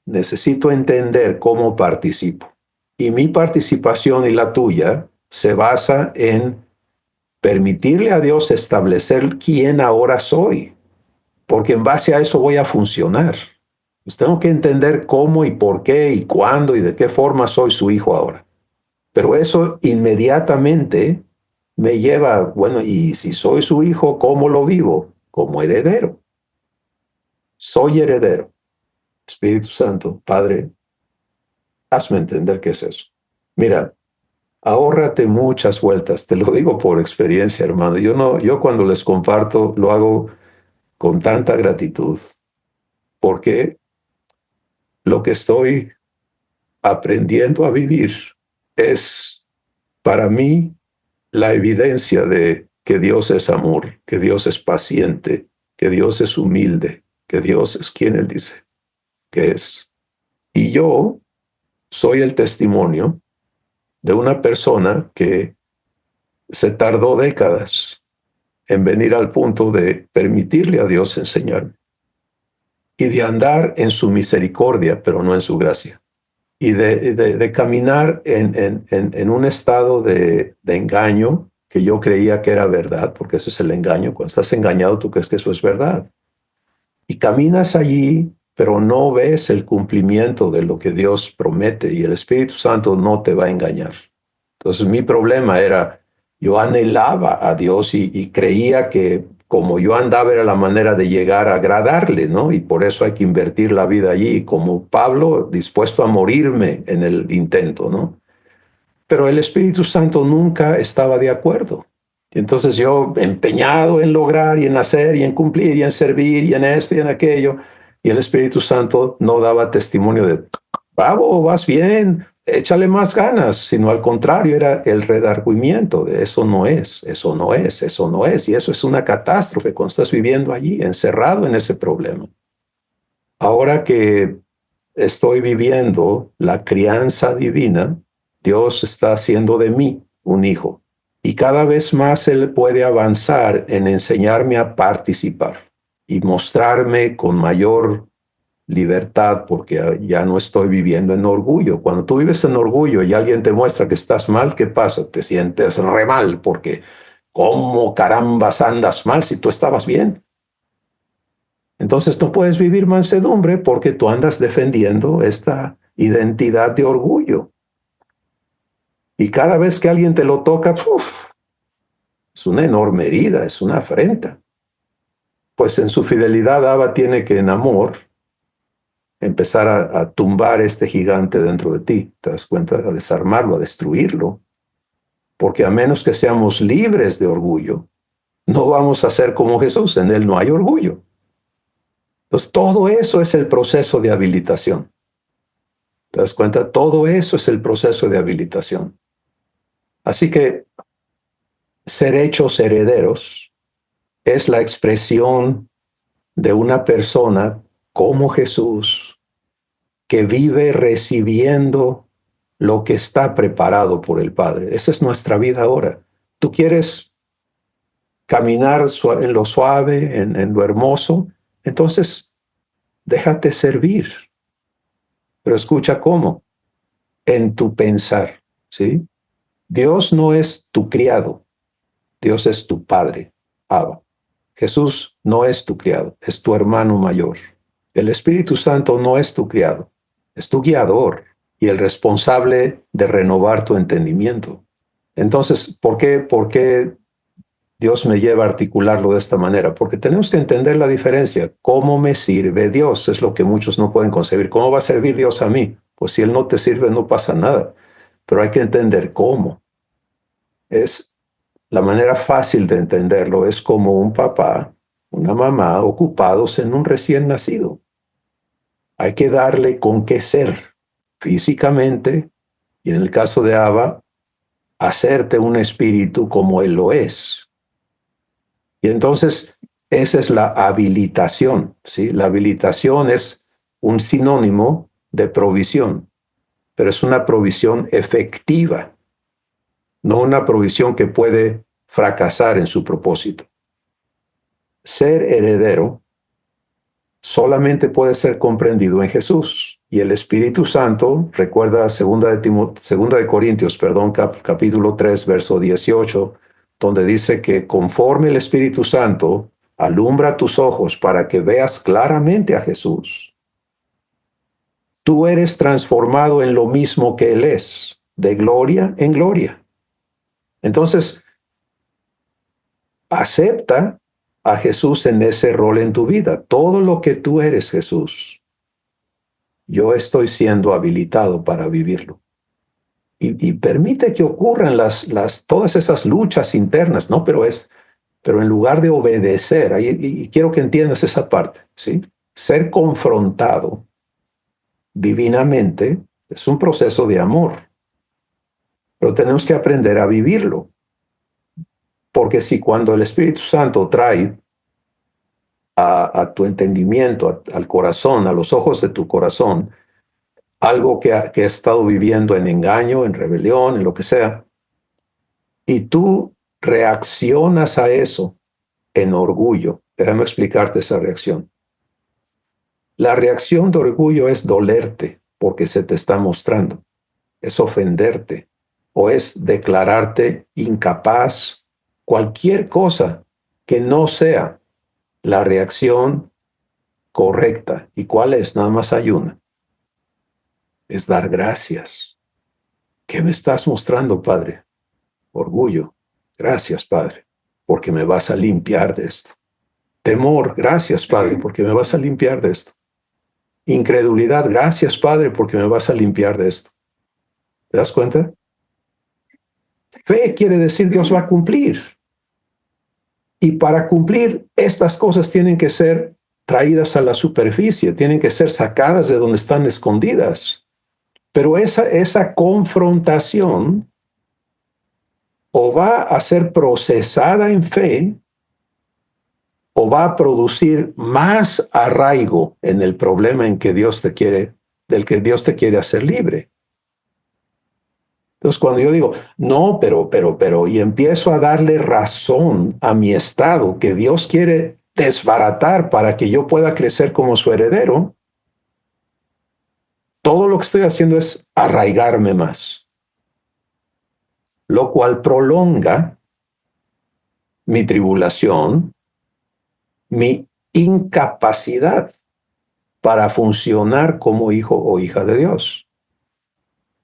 necesito entender cómo participo. Y mi participación y la tuya se basa en permitirle a Dios establecer quién ahora soy, porque en base a eso voy a funcionar. Pues tengo que entender cómo y por qué y cuándo y de qué forma soy su hijo ahora. Pero eso inmediatamente me lleva, bueno, y si soy su hijo, ¿cómo lo vivo? Como heredero. Soy heredero. Espíritu Santo, Padre, hazme entender qué es eso. Mira, ahórrate muchas vueltas, te lo digo por experiencia, hermano. Yo cuando les comparto lo hago con tanta gratitud, porque lo que estoy aprendiendo a vivir es para mí la evidencia de que Dios es amor, que Dios es paciente, que Dios es humilde, que Dios es quien Él dice que es. Y yo soy el testimonio de una persona que se tardó décadas en venir al punto de permitirle a Dios enseñarme y de andar en su misericordia, pero no en su gracia, y de caminar en un estado de engaño que yo creía que era verdad, porque eso es el engaño. Cuando estás engañado, tú crees que eso es verdad. Y caminas allí, pero no ves el cumplimiento de lo que Dios promete, y el Espíritu Santo no te va a engañar. Entonces mi problema era, yo anhelaba a Dios y creía que como yo andaba era la manera de llegar a agradarle, ¿no? Y por eso hay que invertir la vida allí, como Pablo, dispuesto a morirme en el intento, ¿no? Pero el Espíritu Santo nunca estaba de acuerdo. Entonces yo, empeñado en lograr y en hacer y en cumplir y en servir y en esto y en aquello, y el Espíritu Santo no daba testimonio de, bravo, vas bien, échale más ganas, sino al contrario, era el redargüimiento de eso no es, eso no es, eso no es, y eso es una catástrofe cuando estás viviendo allí, encerrado en ese problema. Ahora que estoy viviendo la crianza divina, Dios está haciendo de mí un hijo. Y cada vez más Él puede avanzar en enseñarme a participar y mostrarme con mayor libertad, porque ya no estoy viviendo en orgullo. Cuando tú vives en orgullo y alguien te muestra que estás mal, ¿qué pasa? Te sientes re mal, porque ¿cómo carambas andas mal si tú estabas bien? Entonces no puedes vivir mansedumbre porque tú andas defendiendo esta identidad de orgullo. Y cada vez que alguien te lo toca, ¡uf!, es una enorme herida, es una afrenta. Pues en su fidelidad Abba tiene que, en amor, empezar a tumbar este gigante dentro de ti. ¿Te das cuenta? A desarmarlo, a destruirlo. Porque a menos que seamos libres de orgullo, no vamos a ser como Jesús. En Él no hay orgullo. Entonces todo eso es el proceso de habilitación. ¿Te das cuenta? Todo eso es el proceso de habilitación. Así que ser hechos herederos es la expresión de una persona como Jesús que vive recibiendo lo que está preparado por el Padre. Esa es nuestra vida ahora. ¿Tú quieres caminar en lo suave, en lo hermoso? Entonces, déjate servir. Pero escucha cómo. En tu pensar, ¿sí? Dios no es tu criado. Dios es tu Padre, Abba. Jesús no es tu criado, es tu hermano mayor. El Espíritu Santo no es tu criado, es tu guiador y el responsable de renovar tu entendimiento. Entonces, ¿por qué Dios me lleva a articularlo de esta manera? Porque tenemos que entender la diferencia. ¿Cómo me sirve Dios? Es lo que muchos no pueden concebir. ¿Cómo va a servir Dios a mí? Pues si Él no te sirve, no pasa nada. Pero hay que entender cómo. Es la manera fácil de entenderlo, es como un papá, una mamá ocupados en un recién nacido. Hay que darle con qué ser físicamente, y en el caso de Abba, hacerte un espíritu como Él lo es. Y entonces, esa es la habilitación, ¿sí? La habilitación es un sinónimo de provisión, pero es una provisión efectiva, no una provisión que puede fracasar en su propósito. Ser heredero solamente puede ser comprendido en Jesús. Y el Espíritu Santo, recuerda 2 de Corintios, capítulo 3, verso 18, donde dice que conforme el Espíritu Santo alumbra tus ojos para que veas claramente a Jesús, tú eres transformado en lo mismo que Él es, de gloria en gloria. Entonces, acepta a Jesús en ese rol en tu vida. Todo lo que tú eres, Jesús, yo estoy siendo habilitado para vivirlo. Y permite que ocurran todas esas luchas internas, ¿no? Pero en lugar de obedecer, y quiero que entiendas esa parte, ¿sí? Ser confrontado divinamente es un proceso de amor, pero tenemos que aprender a vivirlo. Porque si cuando el Espíritu Santo trae a tu entendimiento, al corazón, a los ojos de tu corazón, algo que ha estado viviendo en engaño, en rebelión, en lo que sea, y tú reaccionas a eso en orgullo. Déjame explicarte esa reacción. La reacción de orgullo es dolerte porque se te está mostrando, es ofenderte o es declararte incapaz, cualquier cosa que no sea la reacción correcta. ¿Y cuál es? Nada más hay una. Es dar gracias. ¿Qué me estás mostrando, Padre? Orgullo. Gracias, Padre, porque me vas a limpiar de esto. Temor. Gracias, Padre, porque me vas a limpiar de esto. Incredulidad. Gracias, Padre, porque me vas a limpiar de esto. ¿Te das cuenta? Fe quiere decir Dios va a cumplir. Y para cumplir, estas cosas tienen que ser traídas a la superficie, tienen que ser sacadas de donde están escondidas. Pero esa confrontación o va a ser procesada en fe o va a producir más arraigo en el problema del que Dios te quiere hacer libre. Entonces, cuando yo digo, no, pero, y empiezo a darle razón a mi estado que Dios quiere desbaratar para que yo pueda crecer como su heredero, todo lo que estoy haciendo es arraigarme más, lo cual prolonga mi tribulación, mi incapacidad para funcionar como hijo o hija de Dios.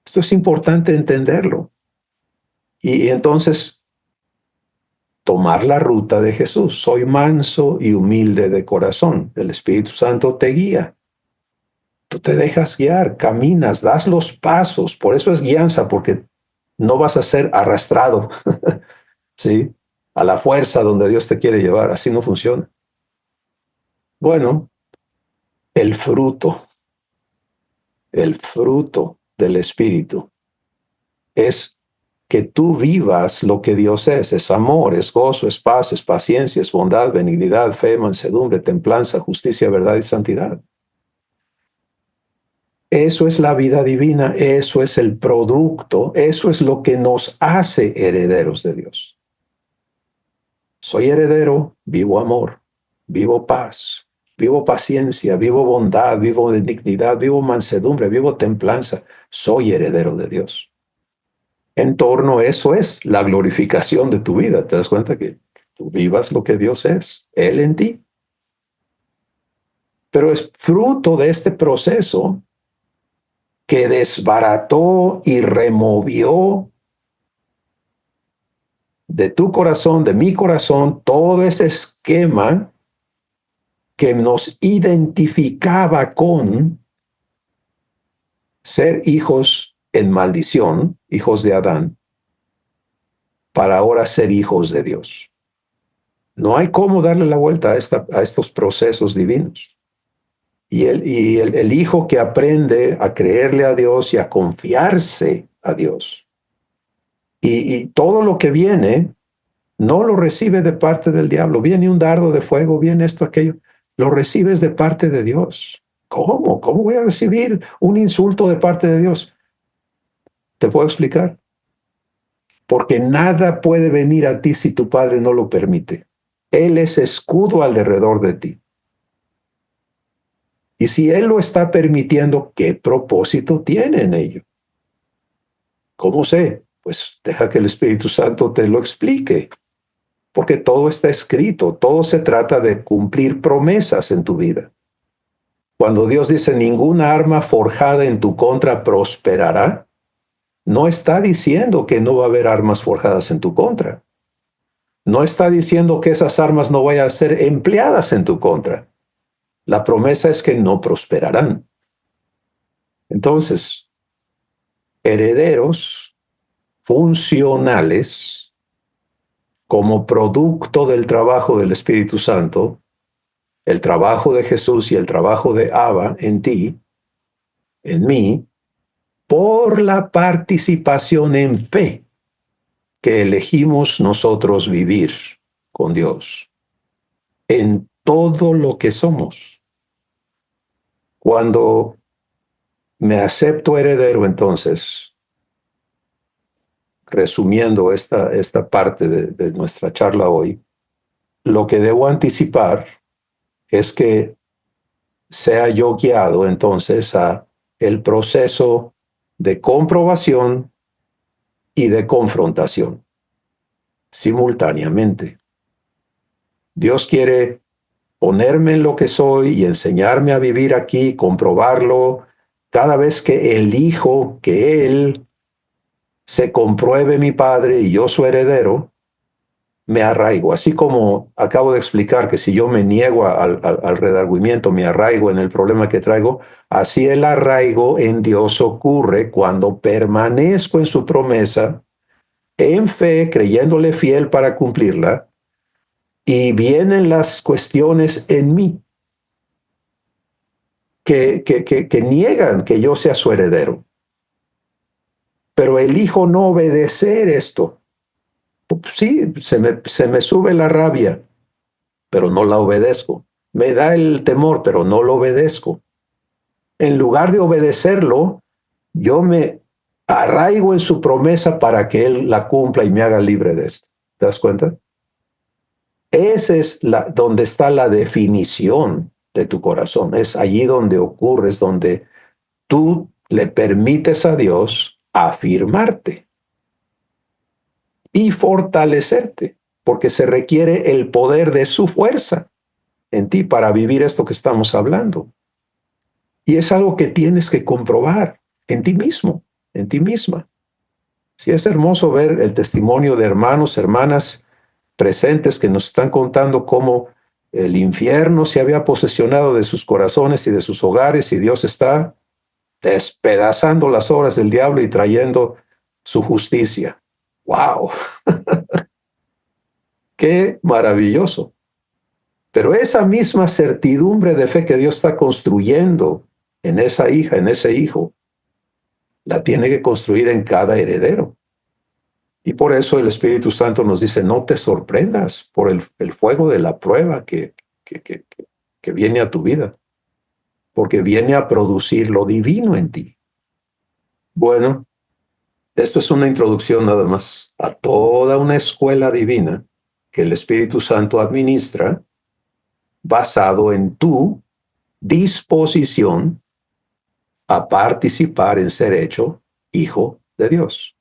Esto es importante entenderlo. Y entonces, tomar la ruta de Jesús. Soy manso y humilde de corazón. El Espíritu Santo te guía. Tú te dejas guiar, caminas, das los pasos. Por eso es guianza, porque no vas a ser arrastrado, ¿sí? A la fuerza donde Dios te quiere llevar. Así no funciona. Bueno, el fruto del Espíritu es que tú vivas lo que Dios es amor, es gozo, es paz, es paciencia, es bondad, benignidad, fe, mansedumbre, templanza, justicia, verdad y santidad. Eso es la vida divina, eso es el producto, eso es lo que nos hace herederos de Dios. Soy heredero, vivo amor, vivo paz, vivo paciencia, vivo bondad, vivo dignidad, vivo mansedumbre, vivo templanza. Soy heredero de Dios. En torno a eso es la glorificación de tu vida. ¿Te das cuenta que tú vivas lo que Dios es? Él en ti. Pero es fruto de este proceso que desbarató y removió de tu corazón, de mi corazón, todo ese esquema que nos identificaba con ser hijos en maldición, hijos de Adán, para ahora ser hijos de Dios. No hay cómo darle la vuelta a estos procesos divinos. Y el hijo que aprende a creerle a Dios y a confiarse a Dios, y todo lo que viene, no lo recibe de parte del diablo. Viene un dardo de fuego, viene esto, aquello. Lo recibes de parte de Dios. ¿Cómo? ¿Cómo voy a recibir un insulto de parte de Dios? ¿Te puedo explicar? Porque nada puede venir a ti si tu Padre no lo permite. Él es escudo alrededor de ti. Y si Él lo está permitiendo, ¿qué propósito tiene en ello? ¿Cómo sé? Pues deja que el Espíritu Santo te lo explique. Porque todo está escrito, todo se trata de cumplir promesas en tu vida. Cuando Dios dice ninguna arma forjada en tu contra prosperará, no está diciendo que no va a haber armas forjadas en tu contra. No está diciendo que esas armas no vayan a ser empleadas en tu contra. La promesa es que no prosperarán. Entonces, herederos funcionales como producto del trabajo del Espíritu Santo, el trabajo de Jesús y el trabajo de Abba en ti, en mí, por la participación en fe que elegimos nosotros vivir con Dios en todo lo que somos. Cuando me acepto heredero, entonces, resumiendo esta parte de nuestra charla hoy, lo que debo anticipar es que sea yo guiado entonces a el proceso de comprobación y de confrontación simultáneamente. Dios quiere ponerme en lo que soy y enseñarme a vivir aquí, comprobarlo. Cada vez que elijo que Él se compruebe mi Padre y yo su heredero, me arraigo. Así como acabo de explicar que si yo me niego al redargüimiento, me arraigo en el problema que traigo, así el arraigo en Dios ocurre cuando permanezco en su promesa, en fe, creyéndole fiel para cumplirla, y vienen las cuestiones en mí que niegan que yo sea su heredero. Pero elijo no obedecer esto. Sí, se me sube la rabia, pero no la obedezco. Me da el temor, pero no lo obedezco. En lugar de obedecerlo, yo me arraigo en su promesa para que Él la cumpla y me haga libre de esto. ¿Te das cuenta? Esa es donde está la definición de tu corazón. Es allí donde ocurre, es donde tú le permites a Dios afirmarte y fortalecerte, porque se requiere el poder de su fuerza en ti para vivir esto que estamos hablando. Y es algo que tienes que comprobar en ti mismo, en ti misma. Sí, es hermoso ver el testimonio de hermanos, hermanas presentes que nos están contando cómo el infierno se había posesionado de sus corazones y de sus hogares y Dios está despedazando las obras del diablo y trayendo su justicia. ¡Wow! ¡Qué maravilloso! Pero esa misma certidumbre de fe que Dios está construyendo en esa hija, en ese hijo, la tiene que construir en cada heredero. Y por eso el Espíritu Santo nos dice, no te sorprendas por el fuego de la prueba que viene a tu vida, porque viene a producir lo divino en ti. Bueno, esto es una introducción nada más a toda una escuela divina que el Espíritu Santo administra basado en tu disposición a participar en ser hecho hijo de Dios.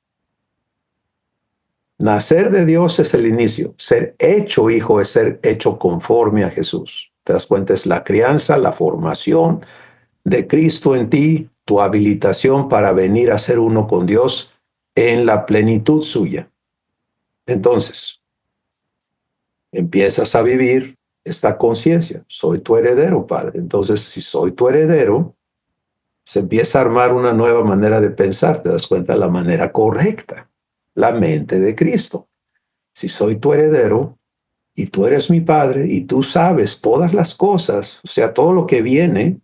Nacer de Dios es el inicio. Ser hecho hijo es ser hecho conforme a Jesús. ¿Te das cuenta? Es la crianza, la formación de Cristo en ti, tu habilitación para venir a ser uno con Dios en la plenitud suya. Entonces, empiezas a vivir esta conciencia. Soy tu heredero, Padre. Entonces, si soy tu heredero, se empieza a armar una nueva manera de pensar. Te das cuenta, la manera correcta. La mente de Cristo. Si soy tu heredero y tú eres mi Padre y tú sabes todas las cosas, o sea, todo lo que viene.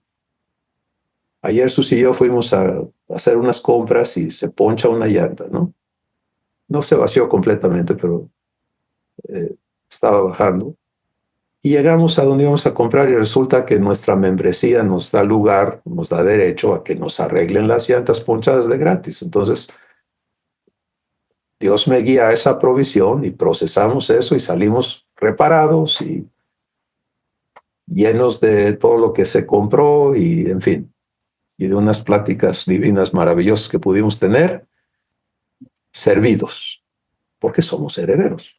Ayer Sus y yo fuimos a hacer unas compras y se poncha una llanta, ¿no? No se vació completamente, pero estaba bajando. Y llegamos a donde íbamos a comprar y resulta que nuestra membresía nos da lugar, nos da derecho a que nos arreglen las llantas ponchadas de gratis. Entonces, Dios me guía a esa provisión y procesamos eso y salimos reparados y llenos de todo lo que se compró y, en fin, y de unas pláticas divinas maravillosas que pudimos tener, servidos, porque somos herederos.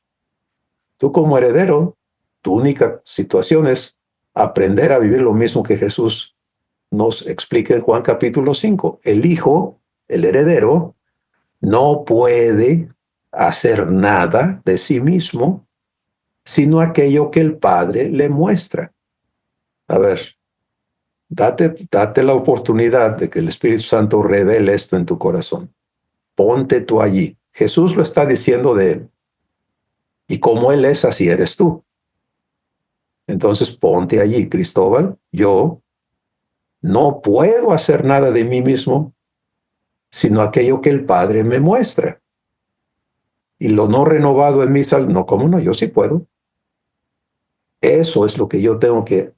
Tú como heredero, tu única situación es aprender a vivir lo mismo que Jesús nos explica en Juan capítulo 5. El hijo, el heredero, no puede hacer nada de sí mismo, sino aquello que el Padre le muestra. A ver, date la oportunidad de que el Espíritu Santo revele esto en tu corazón. Ponte tú allí. Jesús lo está diciendo de él. Y como él es, así eres tú. Entonces ponte allí, Cristóbal. Yo no puedo hacer nada de mí mismo, sino aquello que el Padre me muestra. Y lo no renovado en mí, no, ¿cómo no? Yo sí puedo. Eso es lo que yo tengo que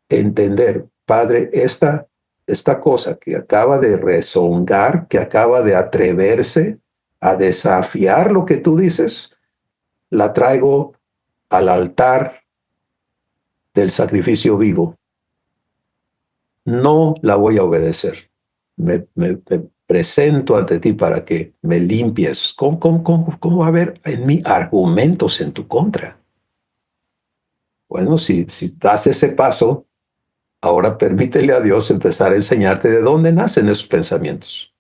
entender. Padre, esta esta cosa que acaba de rezongar, que acaba de atreverse a desafiar lo que tú dices, la traigo al altar del sacrificio vivo. No la voy a obedecer. Me presento ante ti para que me limpies. ¿Cómo va a haber en mí argumentos en tu contra? Bueno, si das ese paso, ahora permítele a Dios empezar a enseñarte de dónde nacen esos pensamientos.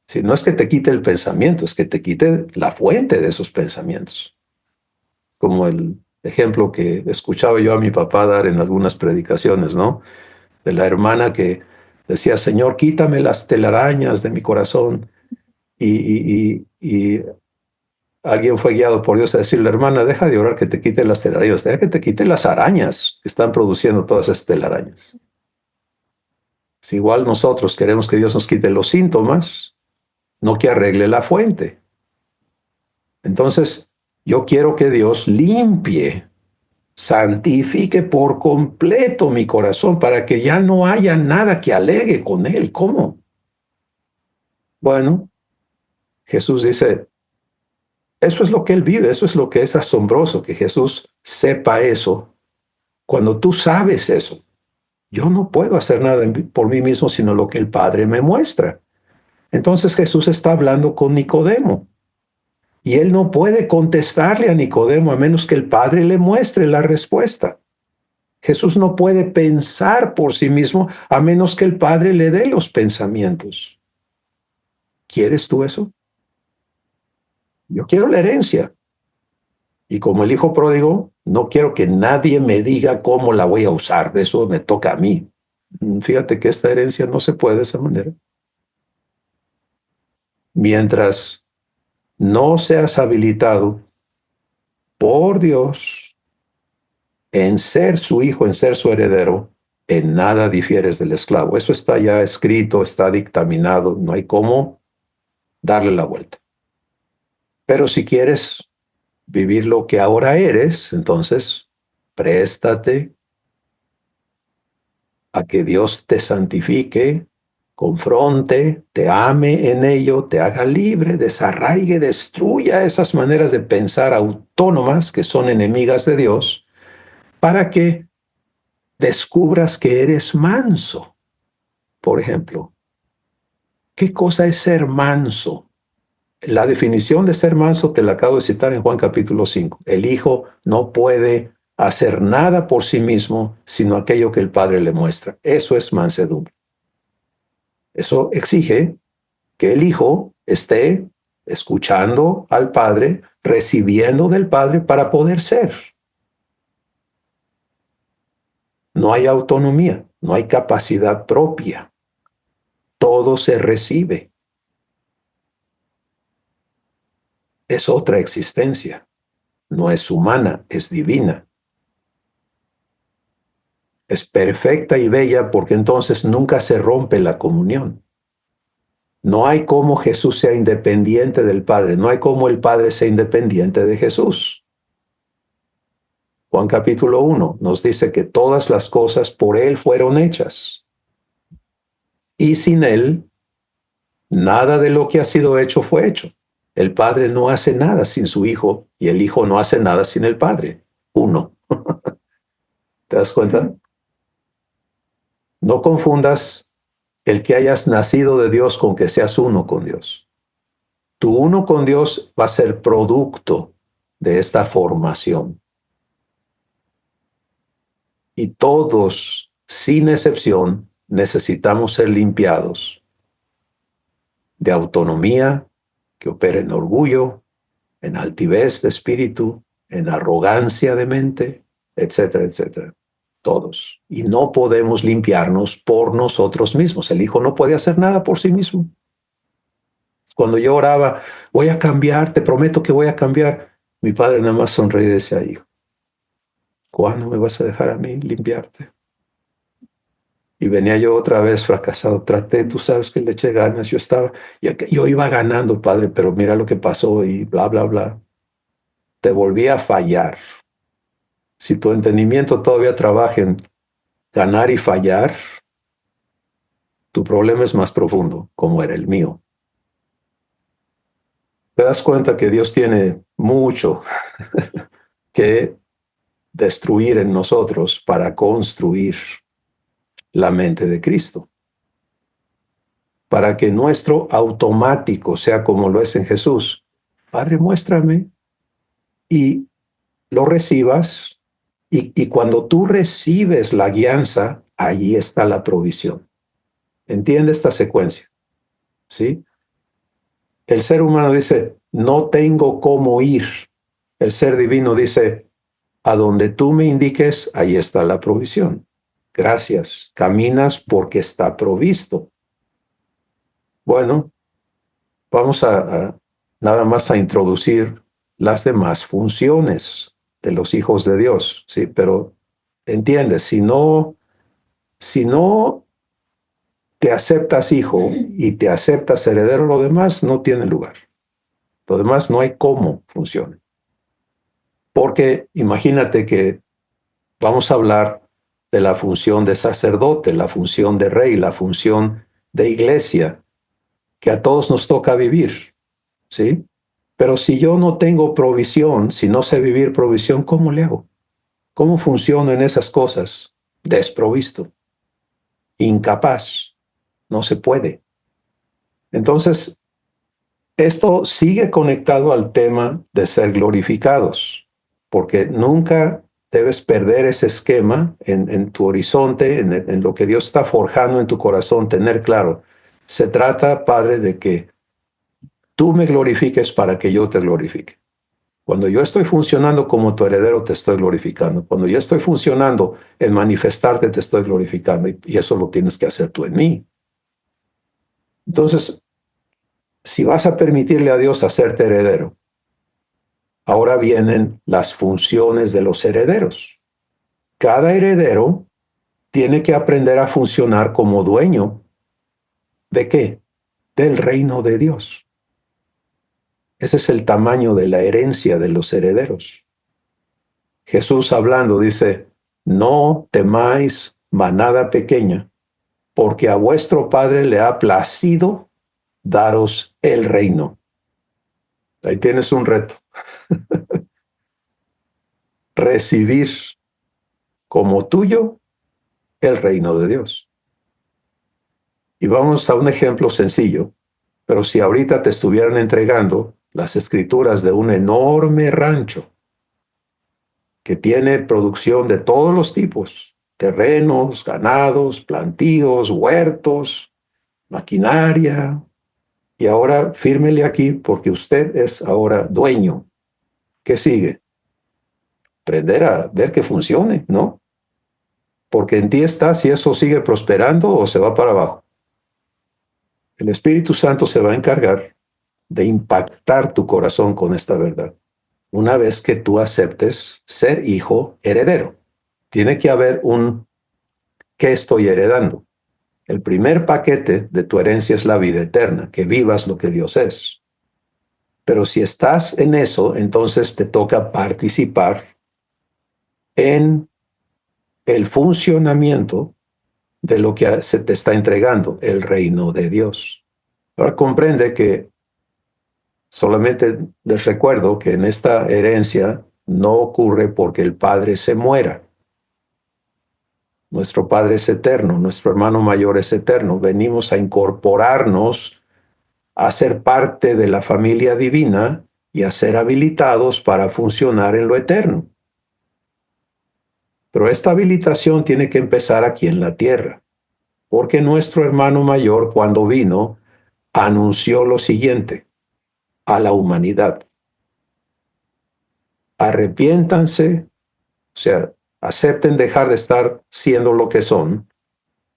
Si no es que te quite el pensamiento, es que te quite la fuente de esos pensamientos. Como el ejemplo que escuchaba yo a mi papá dar en algunas predicaciones, ¿no? De la hermana que decía, Señor, quítame las telarañas de mi corazón. Y alguien fue guiado por Dios a decirle, hermana, deja de orar que te quite las telarañas, deja que te quite las arañas que están produciendo todas esas telarañas. Si igual nosotros queremos que Dios nos quite los síntomas, no que arregle la fuente. Entonces, yo quiero que Dios limpie, santifique por completo mi corazón para que ya no haya nada que alegue con Él. ¿Cómo? Bueno, Jesús dice, eso es lo que Él vive, eso es lo que es asombroso, que Jesús sepa eso. Cuando tú sabes eso, yo no puedo hacer nada por mí mismo, sino lo que el Padre me muestra. Entonces Jesús está hablando con Nicodemo. Y él no puede contestarle a Nicodemo a menos que el Padre le muestre la respuesta. Jesús no puede pensar por sí mismo a menos que el Padre le dé los pensamientos. ¿Quieres tú eso? Yo quiero la herencia. Y como el hijo pródigo, no quiero que nadie me diga cómo la voy a usar. Eso me toca a mí. Fíjate que esta herencia no se puede de esa manera. Mientras no seas habilitado por Dios en ser su hijo, en ser su heredero, en nada difieres del esclavo. Eso está ya escrito, está dictaminado, no hay cómo darle la vuelta. Pero si quieres vivir lo que ahora eres, entonces préstate a que Dios te santifique, confronte, te ame en ello, te haga libre, desarraigue, destruya esas maneras de pensar autónomas que son enemigas de Dios, para que descubras que eres manso. Por ejemplo, ¿qué cosa es ser manso? La definición de ser manso te la acabo de citar en Juan capítulo 5. El Hijo no puede hacer nada por sí mismo, sino aquello que el Padre le muestra. Eso es mansedumbre. Eso exige que el Hijo esté escuchando al Padre, recibiendo del Padre para poder ser. No hay autonomía, no hay capacidad propia. Todo se recibe. Es otra existencia. No es humana, es divina. Es perfecta y bella porque entonces nunca se rompe la comunión. No hay cómo Jesús sea independiente del Padre, no hay cómo el Padre sea independiente de Jesús. Juan capítulo 1 nos dice que todas las cosas por Él fueron hechas. Y sin Él, nada de lo que ha sido hecho fue hecho. El Padre no hace nada sin su Hijo y el Hijo no hace nada sin el Padre. Uno. ¿Te das cuenta? No confundas el que hayas nacido de Dios con que seas uno con Dios. Tu uno con Dios va a ser producto de esta formación. Y todos, sin excepción, necesitamos ser limpiados de autonomía que opera en orgullo, en altivez de espíritu, en arrogancia de mente, etcétera, etcétera. Todos. Y no podemos limpiarnos por nosotros mismos. El Hijo no puede hacer nada por sí mismo. Cuando yo oraba, voy a cambiar, te prometo que voy a cambiar, mi padre nada más sonreía y decía, hijo, ¿cuándo me vas a dejar a mí limpiarte? Y venía yo otra vez fracasado, traté, tú sabes que le eché ganas, yo iba ganando, padre, pero mira lo que pasó y bla, bla, bla. Te volví a fallar. Si tu entendimiento todavía trabaja en ganar y fallar, Tu problema es más profundo, como era el mío. Te das cuenta que Dios tiene mucho que destruir en nosotros para construir la mente de Cristo. Para que nuestro automático sea como lo es en Jesús. Padre, muéstrame, y lo recibas, y cuando tú recibes la guianza, allí está la provisión. ¿Entiende esta secuencia? ¿Sí? El ser humano dice, no tengo cómo ir. El ser divino dice, a donde tú me indiques, ahí está la provisión. Gracias. Caminas porque está provisto. Bueno, vamos a nada más a introducir las demás funciones de los hijos de Dios, sí, pero entiendes, si no te aceptas hijo y te aceptas heredero, lo demás no tiene lugar. Lo demás no hay cómo funcione. Porque imagínate que vamos a hablar de la función de sacerdote, la función de rey, la función de iglesia, que a todos nos toca vivir, ¿sí? Pero si yo no tengo provisión, si no sé vivir provisión, ¿cómo le hago? ¿Cómo funciono en esas cosas? Desprovisto, incapaz, no se puede. Entonces, esto sigue conectado al tema de ser glorificados, porque nunca debes perder ese esquema en tu horizonte, en lo que Dios está forjando en tu corazón, tener claro. Se trata, Padre, de que tú me glorifiques para que yo te glorifique. Cuando yo estoy funcionando como tu heredero, te estoy glorificando. Cuando yo estoy funcionando en manifestarte, te estoy glorificando. Y eso lo tienes que hacer tú en mí. Entonces, si vas a permitirle a Dios hacerte heredero, ahora vienen las funciones de los herederos. Cada heredero tiene que aprender a funcionar como dueño. ¿De qué? Del reino de Dios. Ese es el tamaño de la herencia de los herederos. Jesús hablando dice, no temáis manada pequeña, porque a vuestro Padre le ha placido daros el reino. Ahí tienes un reto. Recibir como tuyo el reino de Dios. Y vamos a un ejemplo sencillo, pero si ahorita te estuvieran entregando las escrituras de un enorme rancho que tiene producción de todos los tipos, terrenos, ganados, plantíos, huertos, maquinaria, y ahora fírmele aquí porque usted es ahora dueño. ¿Qué sigue? Aprender a ver que funcione, ¿no? Porque en ti está si eso sigue prosperando o se va para abajo. El Espíritu Santo se va a encargar de impactar tu corazón con esta verdad. Una vez que tú aceptes ser hijo heredero, tiene que haber un ¿qué estoy heredando? El primer paquete de tu herencia es la vida eterna, que vivas lo que Dios es. Pero si estás en eso, entonces te toca participar en el funcionamiento de lo que se te está entregando, el reino de Dios. Ahora comprende que solamente les recuerdo que en esta herencia no ocurre porque el Padre se muera. Nuestro Padre es eterno, nuestro hermano mayor es eterno. Venimos a incorporarnos, a ser parte de la familia divina y a ser habilitados para funcionar en lo eterno. Pero esta habilitación tiene que empezar aquí en la tierra, porque nuestro hermano mayor, cuando vino, anunció lo siguiente a la humanidad. Arrepiéntanse, o sea, acepten dejar de estar siendo lo que son.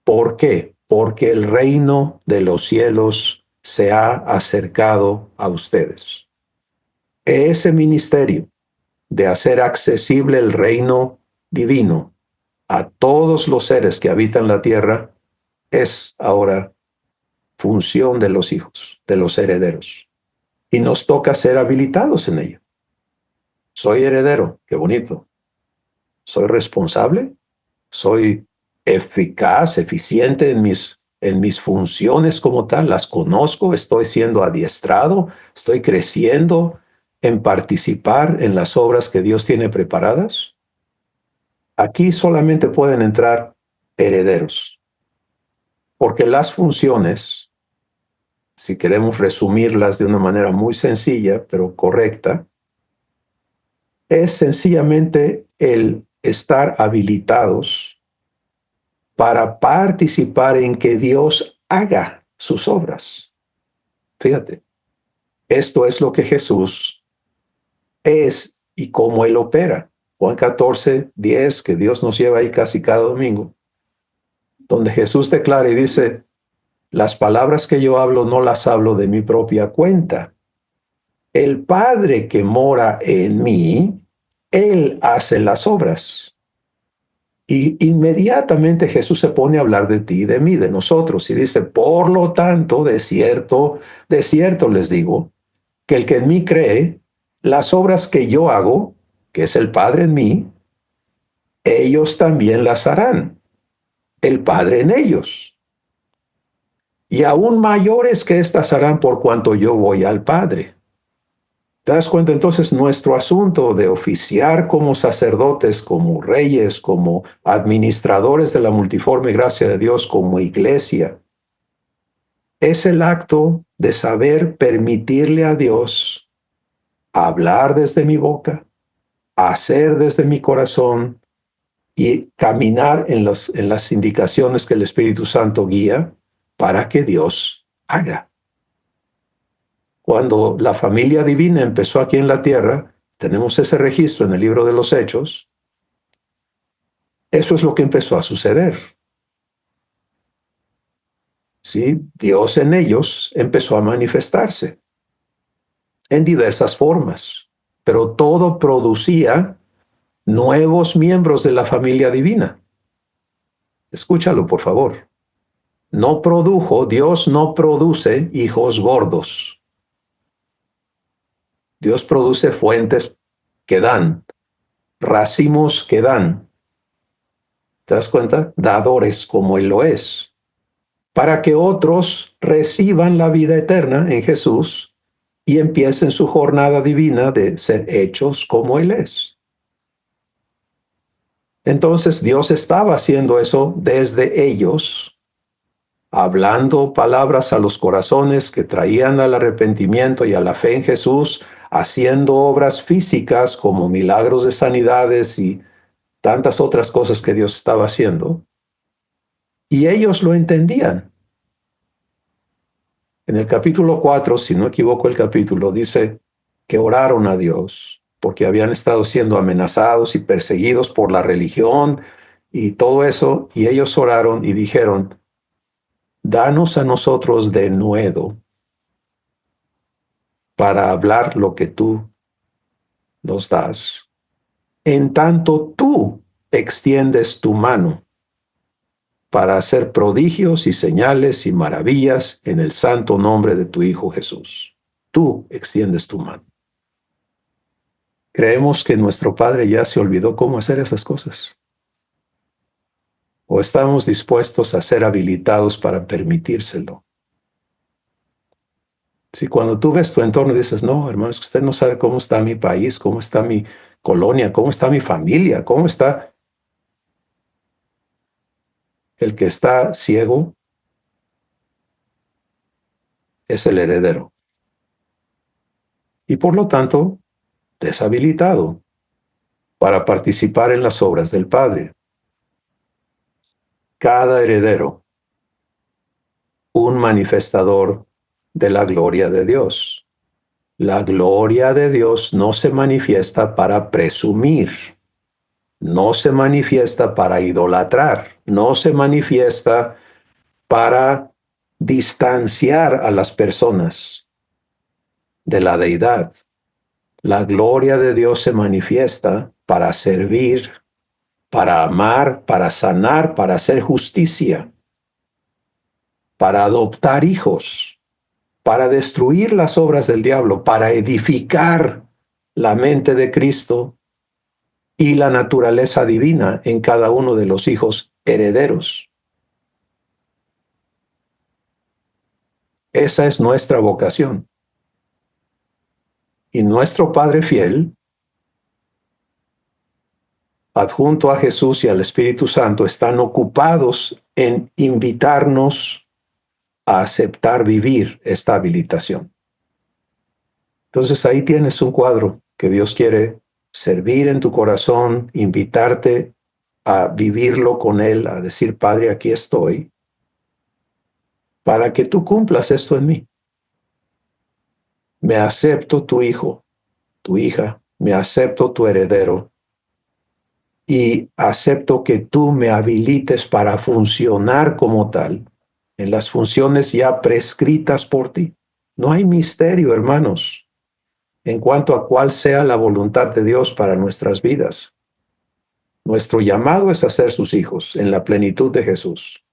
¿Por qué? Porque el reino de los cielos se ha acercado a ustedes. Ese ministerio de hacer accesible el reino divino a todos los seres que habitan la tierra es ahora función de los hijos, de los herederos. Y nos toca ser habilitados en ello. Soy heredero, qué bonito. ¿Soy responsable? ¿Soy eficaz, eficiente en mis en mis funciones como tal, las conozco, estoy siendo adiestrado, estoy creciendo en participar en las obras que Dios tiene preparadas. Aquí solamente pueden entrar herederos, porque las funciones, si queremos resumirlas de una manera muy sencilla, pero correcta, es sencillamente el estar habilitados para participar en que Dios haga sus obras. Fíjate, esto es lo que Jesús es y cómo Él opera. Juan 14:10, que Dios nos lleva ahí casi cada domingo, donde Jesús declara y dice, las palabras que yo hablo no las hablo de mi propia cuenta. El Padre que mora en mí, Él hace las obras. Y inmediatamente Jesús se pone a hablar de ti y de mí, de nosotros, y dice, por lo tanto, de cierto les digo, que el que en mí cree, las obras que yo hago, que es el Padre en mí, ellos también las harán, el Padre en ellos. Y aún mayores que éstas harán por cuanto yo voy al Padre. ¿Te das cuenta? Entonces, nuestro asunto de oficiar como sacerdotes, como reyes, como administradores de la multiforme gracia de Dios, como iglesia, es el acto de saber permitirle a Dios hablar desde mi boca, hacer desde mi corazón y caminar en las indicaciones que el Espíritu Santo guía para que Dios haga. Cuando la familia divina empezó aquí en la tierra, tenemos ese registro en el libro de los Hechos, eso es lo que empezó a suceder. ¿Sí? Dios en ellos empezó a manifestarse en diversas formas, pero todo producía nuevos miembros de la familia divina. Escúchalo, por favor. Dios no produce hijos gordos. Dios produce fuentes que dan, racimos que dan. ¿Te das cuenta? Dadores como Él lo es. Para que otros reciban la vida eterna en Jesús y empiecen su jornada divina de ser hechos como Él es. Entonces Dios estaba haciendo eso desde ellos, hablando palabras a los corazones que traían al arrepentimiento y a la fe en Jesús, haciendo obras físicas como milagros de sanidades y tantas otras cosas que Dios estaba haciendo. Y ellos lo entendían. En el capítulo 4, si no equivoco el capítulo, dice que oraron a Dios porque habían estado siendo amenazados y perseguidos por la religión y todo eso, y ellos oraron y dijeron, danos a nosotros denuedo para hablar lo que tú nos das, en tanto tú extiendes tu mano para hacer prodigios y señales y maravillas en el santo nombre de tu Hijo Jesús. Tú extiendes tu mano. Creemos que nuestro Padre ya se olvidó cómo hacer esas cosas. ¿O estamos dispuestos a ser habilitados para permitírselo? Si cuando tú ves tu entorno y dices, no, hermano, es que usted no sabe cómo está mi país, cómo está mi colonia, cómo está mi familia, cómo está el que está ciego, es el heredero. Y por lo tanto, deshabilitado para participar en las obras del Padre. Cada heredero, un manifestador de la gloria de Dios. La gloria de Dios no se manifiesta para presumir, no se manifiesta para idolatrar, no se manifiesta para distanciar a las personas de la deidad. La gloria de Dios se manifiesta para servir, para amar, para sanar, para hacer justicia, para adoptar hijos, para destruir las obras del diablo, para edificar la mente de Cristo y la naturaleza divina en cada uno de los hijos herederos. Esa es nuestra vocación. Y nuestro Padre fiel, adjunto a Jesús y al Espíritu Santo, están ocupados en invitarnos a aceptar vivir esta habilitación. Entonces ahí tienes un cuadro que Dios quiere servir en tu corazón, invitarte a vivirlo con Él, a decir, Padre, aquí estoy, para que tú cumplas esto en mí. Me acepto tu hijo, tu hija, me acepto tu heredero y acepto que tú me habilites para funcionar como tal en las funciones ya prescritas por ti. No hay misterio, hermanos, en cuanto a cuál sea la voluntad de Dios para nuestras vidas. Nuestro llamado es a ser sus hijos en la plenitud de Jesús.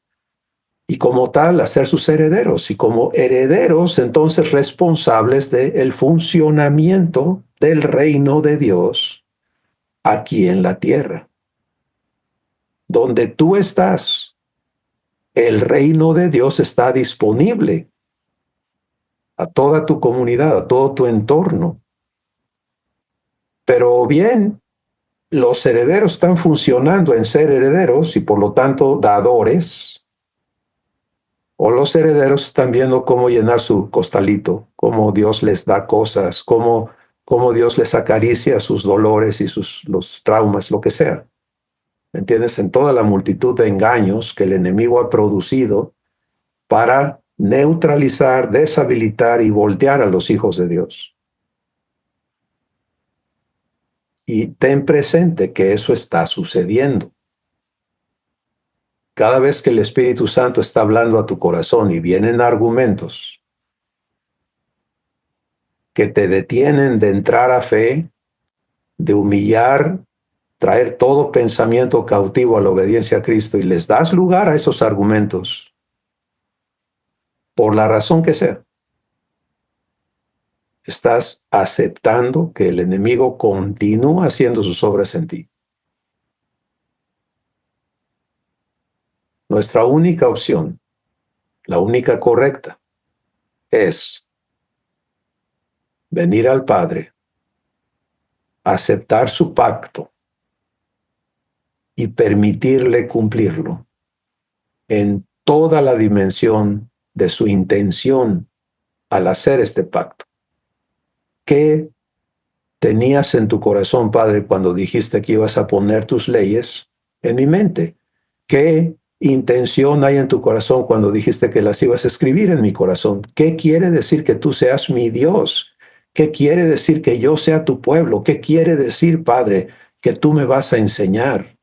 Y como tal, a ser sus herederos. Y como herederos, entonces responsables del funcionamiento del reino de Dios aquí en la tierra. Donde tú estás, el reino de Dios está disponible a toda tu comunidad, a todo tu entorno. Pero bien, los herederos están funcionando en ser herederos y por lo tanto dadores, o los herederos están viendo cómo llenar su costalito, cómo Dios les da cosas, cómo Dios les acaricia sus dolores y los traumas, lo que sea. ¿Entiendes? En toda la multitud de engaños que el enemigo ha producido para neutralizar, deshabilitar y voltear a los hijos de Dios. Y ten presente que eso está sucediendo. Cada vez que el Espíritu Santo está hablando a tu corazón y vienen argumentos que te detienen de entrar a fe, de humillar, traer todo pensamiento cautivo a la obediencia a Cristo y les das lugar a esos argumentos, por la razón que sea, estás aceptando que el enemigo continúa haciendo sus obras en ti. Nuestra única opción, la única correcta, es venir al Padre, aceptar su pacto y permitirle cumplirlo en toda la dimensión de su intención al hacer este pacto. ¿Qué tenías en tu corazón, Padre, cuando dijiste que ibas a poner tus leyes en mi mente? ¿Qué intención hay en tu corazón cuando dijiste que las ibas a escribir en mi corazón? ¿Qué quiere decir que tú seas mi Dios? ¿Qué quiere decir que yo sea tu pueblo? ¿Qué quiere decir, Padre, que tú me vas a enseñar?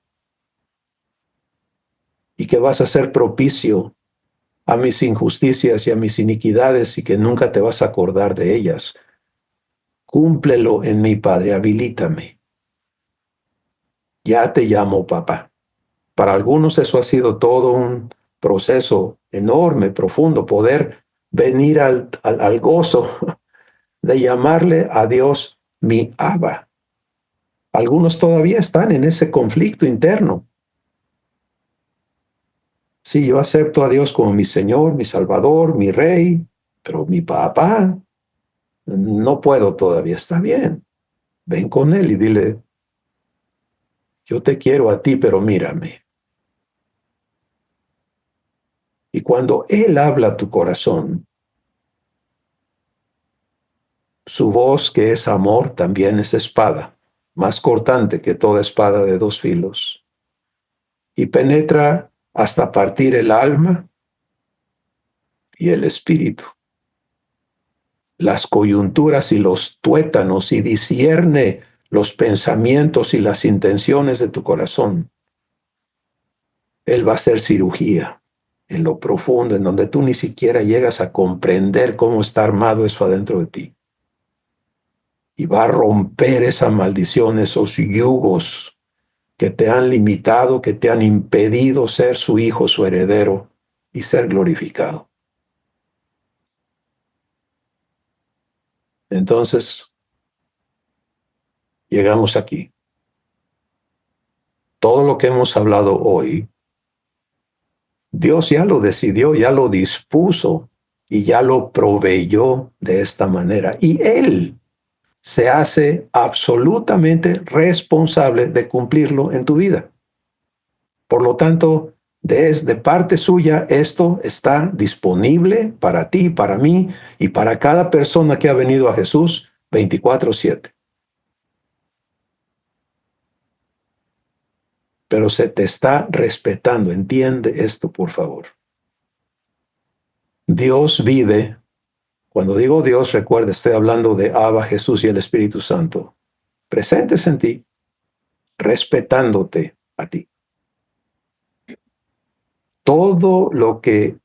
Y que vas a ser propicio a mis injusticias y a mis iniquidades y que nunca te vas a acordar de ellas. Cúmplelo en mí, Padre, habilítame. Ya te llamo papá. Para algunos eso ha sido todo un proceso enorme, profundo, poder venir al gozo de llamarle a Dios mi Abba. Algunos todavía están en ese conflicto interno. Sí, yo acepto a Dios como mi Señor, mi Salvador, mi Rey, pero mi papá no puedo todavía. Está bien. Ven con Él y dile, yo te quiero a ti, pero mírame. Y cuando Él habla a tu corazón, su voz, que es amor, también es espada, más cortante que toda espada de dos filos, y penetra hasta partir el alma y el espíritu, las coyunturas y los tuétanos, y discierne los pensamientos y las intenciones de tu corazón. Él va a hacer cirugía en lo profundo, en donde tú ni siquiera llegas a comprender cómo está armado eso adentro de ti. Y va a romper esa maldición, esos yugos que te han limitado, que te han impedido ser su hijo, su heredero y ser glorificado. Entonces, llegamos aquí. Todo lo que hemos hablado hoy, Dios ya lo decidió, ya lo dispuso y ya lo proveyó de esta manera. Y Él se hace absolutamente responsable de cumplirlo en tu vida. Por lo tanto, desde parte suya, esto está disponible para ti, para mí y para cada persona que ha venido a Jesús 24/7. Pero se te está respetando. Entiende esto, por favor. Dios vive. Cuando digo Dios, recuerda, estoy hablando de Abba, Jesús y el Espíritu Santo, presentes en ti, respetándote a ti. Todo lo que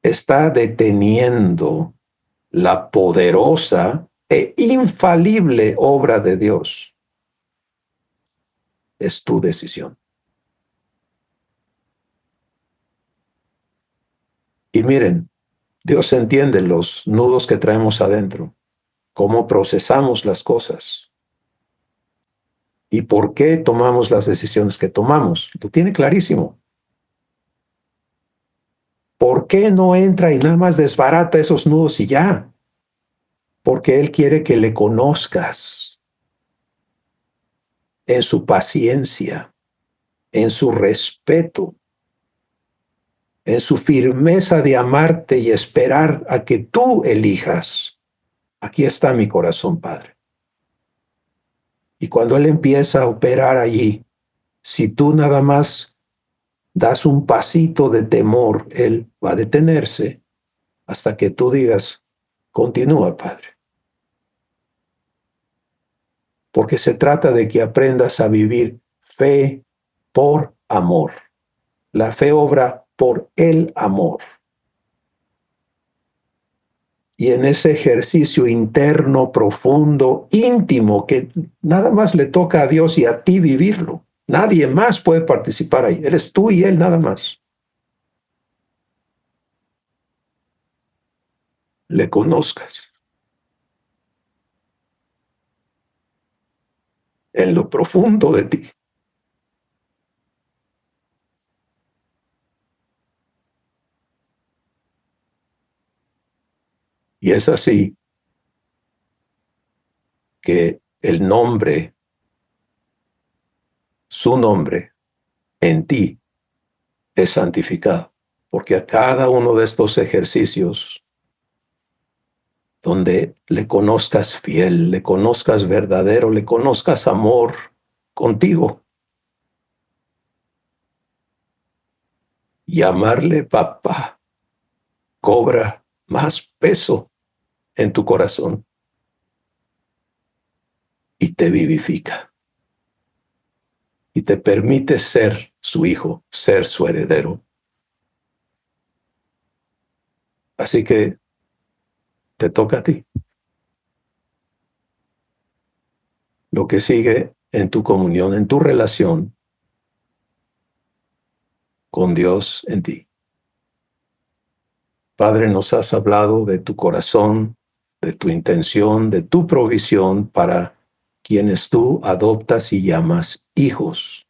está deteniendo la poderosa e infalible obra de Dios es tu decisión. Y miren, Dios entiende los nudos que traemos adentro, cómo procesamos las cosas y por qué tomamos las decisiones que tomamos. Lo tiene clarísimo. ¿Por qué no entra y nada más desbarata esos nudos y ya? Porque Él quiere que le conozcas en su paciencia, en su respeto, en su firmeza de amarte y esperar a que tú elijas. Aquí está mi corazón, Padre. Y cuando Él empieza a operar allí, si tú nada más das un pasito de temor, Él va a detenerse hasta que tú digas, continúa, Padre. Porque se trata de que aprendas a vivir fe por amor. La fe obra por el amor. Y en ese ejercicio interno, profundo, íntimo, que nada más le toca a Dios y a ti vivirlo. Nadie más puede participar ahí. Eres tú y Él nada más. Le conozcas. En lo profundo de ti. Y es así que el nombre, su nombre, en ti es santificado. Porque a cada uno de estos ejercicios, donde le conozcas fiel, le conozcas verdadero, le conozcas amor contigo, llamarle papá cobra más peso en tu corazón y te vivifica y te permite ser su hijo, ser su heredero. Así que te toca a ti. Lo que sigue en tu comunión, en tu relación con Dios en ti. Padre, nos has hablado de tu corazón, de tu intención, de tu provisión para quienes tú adoptas y llamas hijos.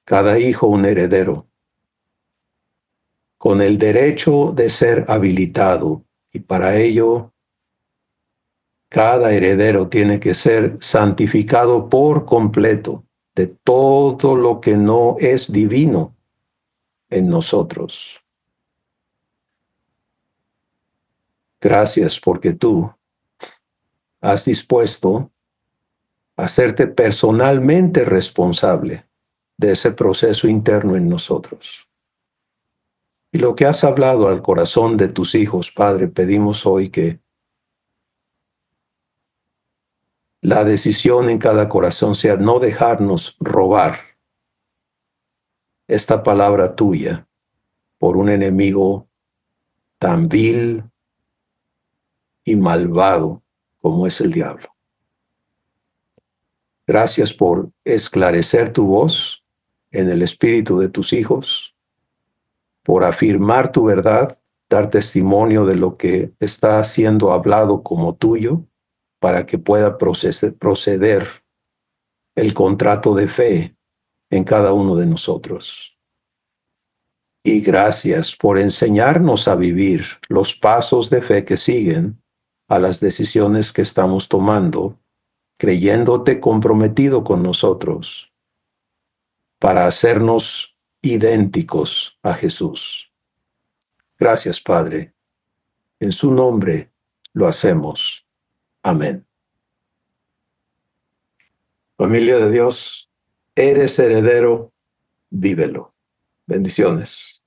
Cada hijo un heredero, con el derecho de ser habilitado, y para ello cada heredero tiene que ser santificado por completo de todo lo que no es divino en nosotros. Gracias porque tú has dispuesto a hacerte personalmente responsable de ese proceso interno en nosotros. Y lo que has hablado al corazón de tus hijos, Padre, pedimos hoy que la decisión en cada corazón sea no dejarnos robar esta palabra tuya por un enemigo tan vil y malvado como es el diablo. Gracias por esclarecer tu voz en el espíritu de tus hijos, por afirmar tu verdad, dar testimonio de lo que está siendo hablado como tuyo, para que pueda proceder el contrato de fe en cada uno de nosotros. Y gracias por enseñarnos a vivir los pasos de fe que siguen a las decisiones que estamos tomando, creyéndote comprometido con nosotros para hacernos idénticos a Jesús. Gracias, Padre. En su nombre lo hacemos. Amén. Familia de Dios, eres heredero, vívelo. Bendiciones.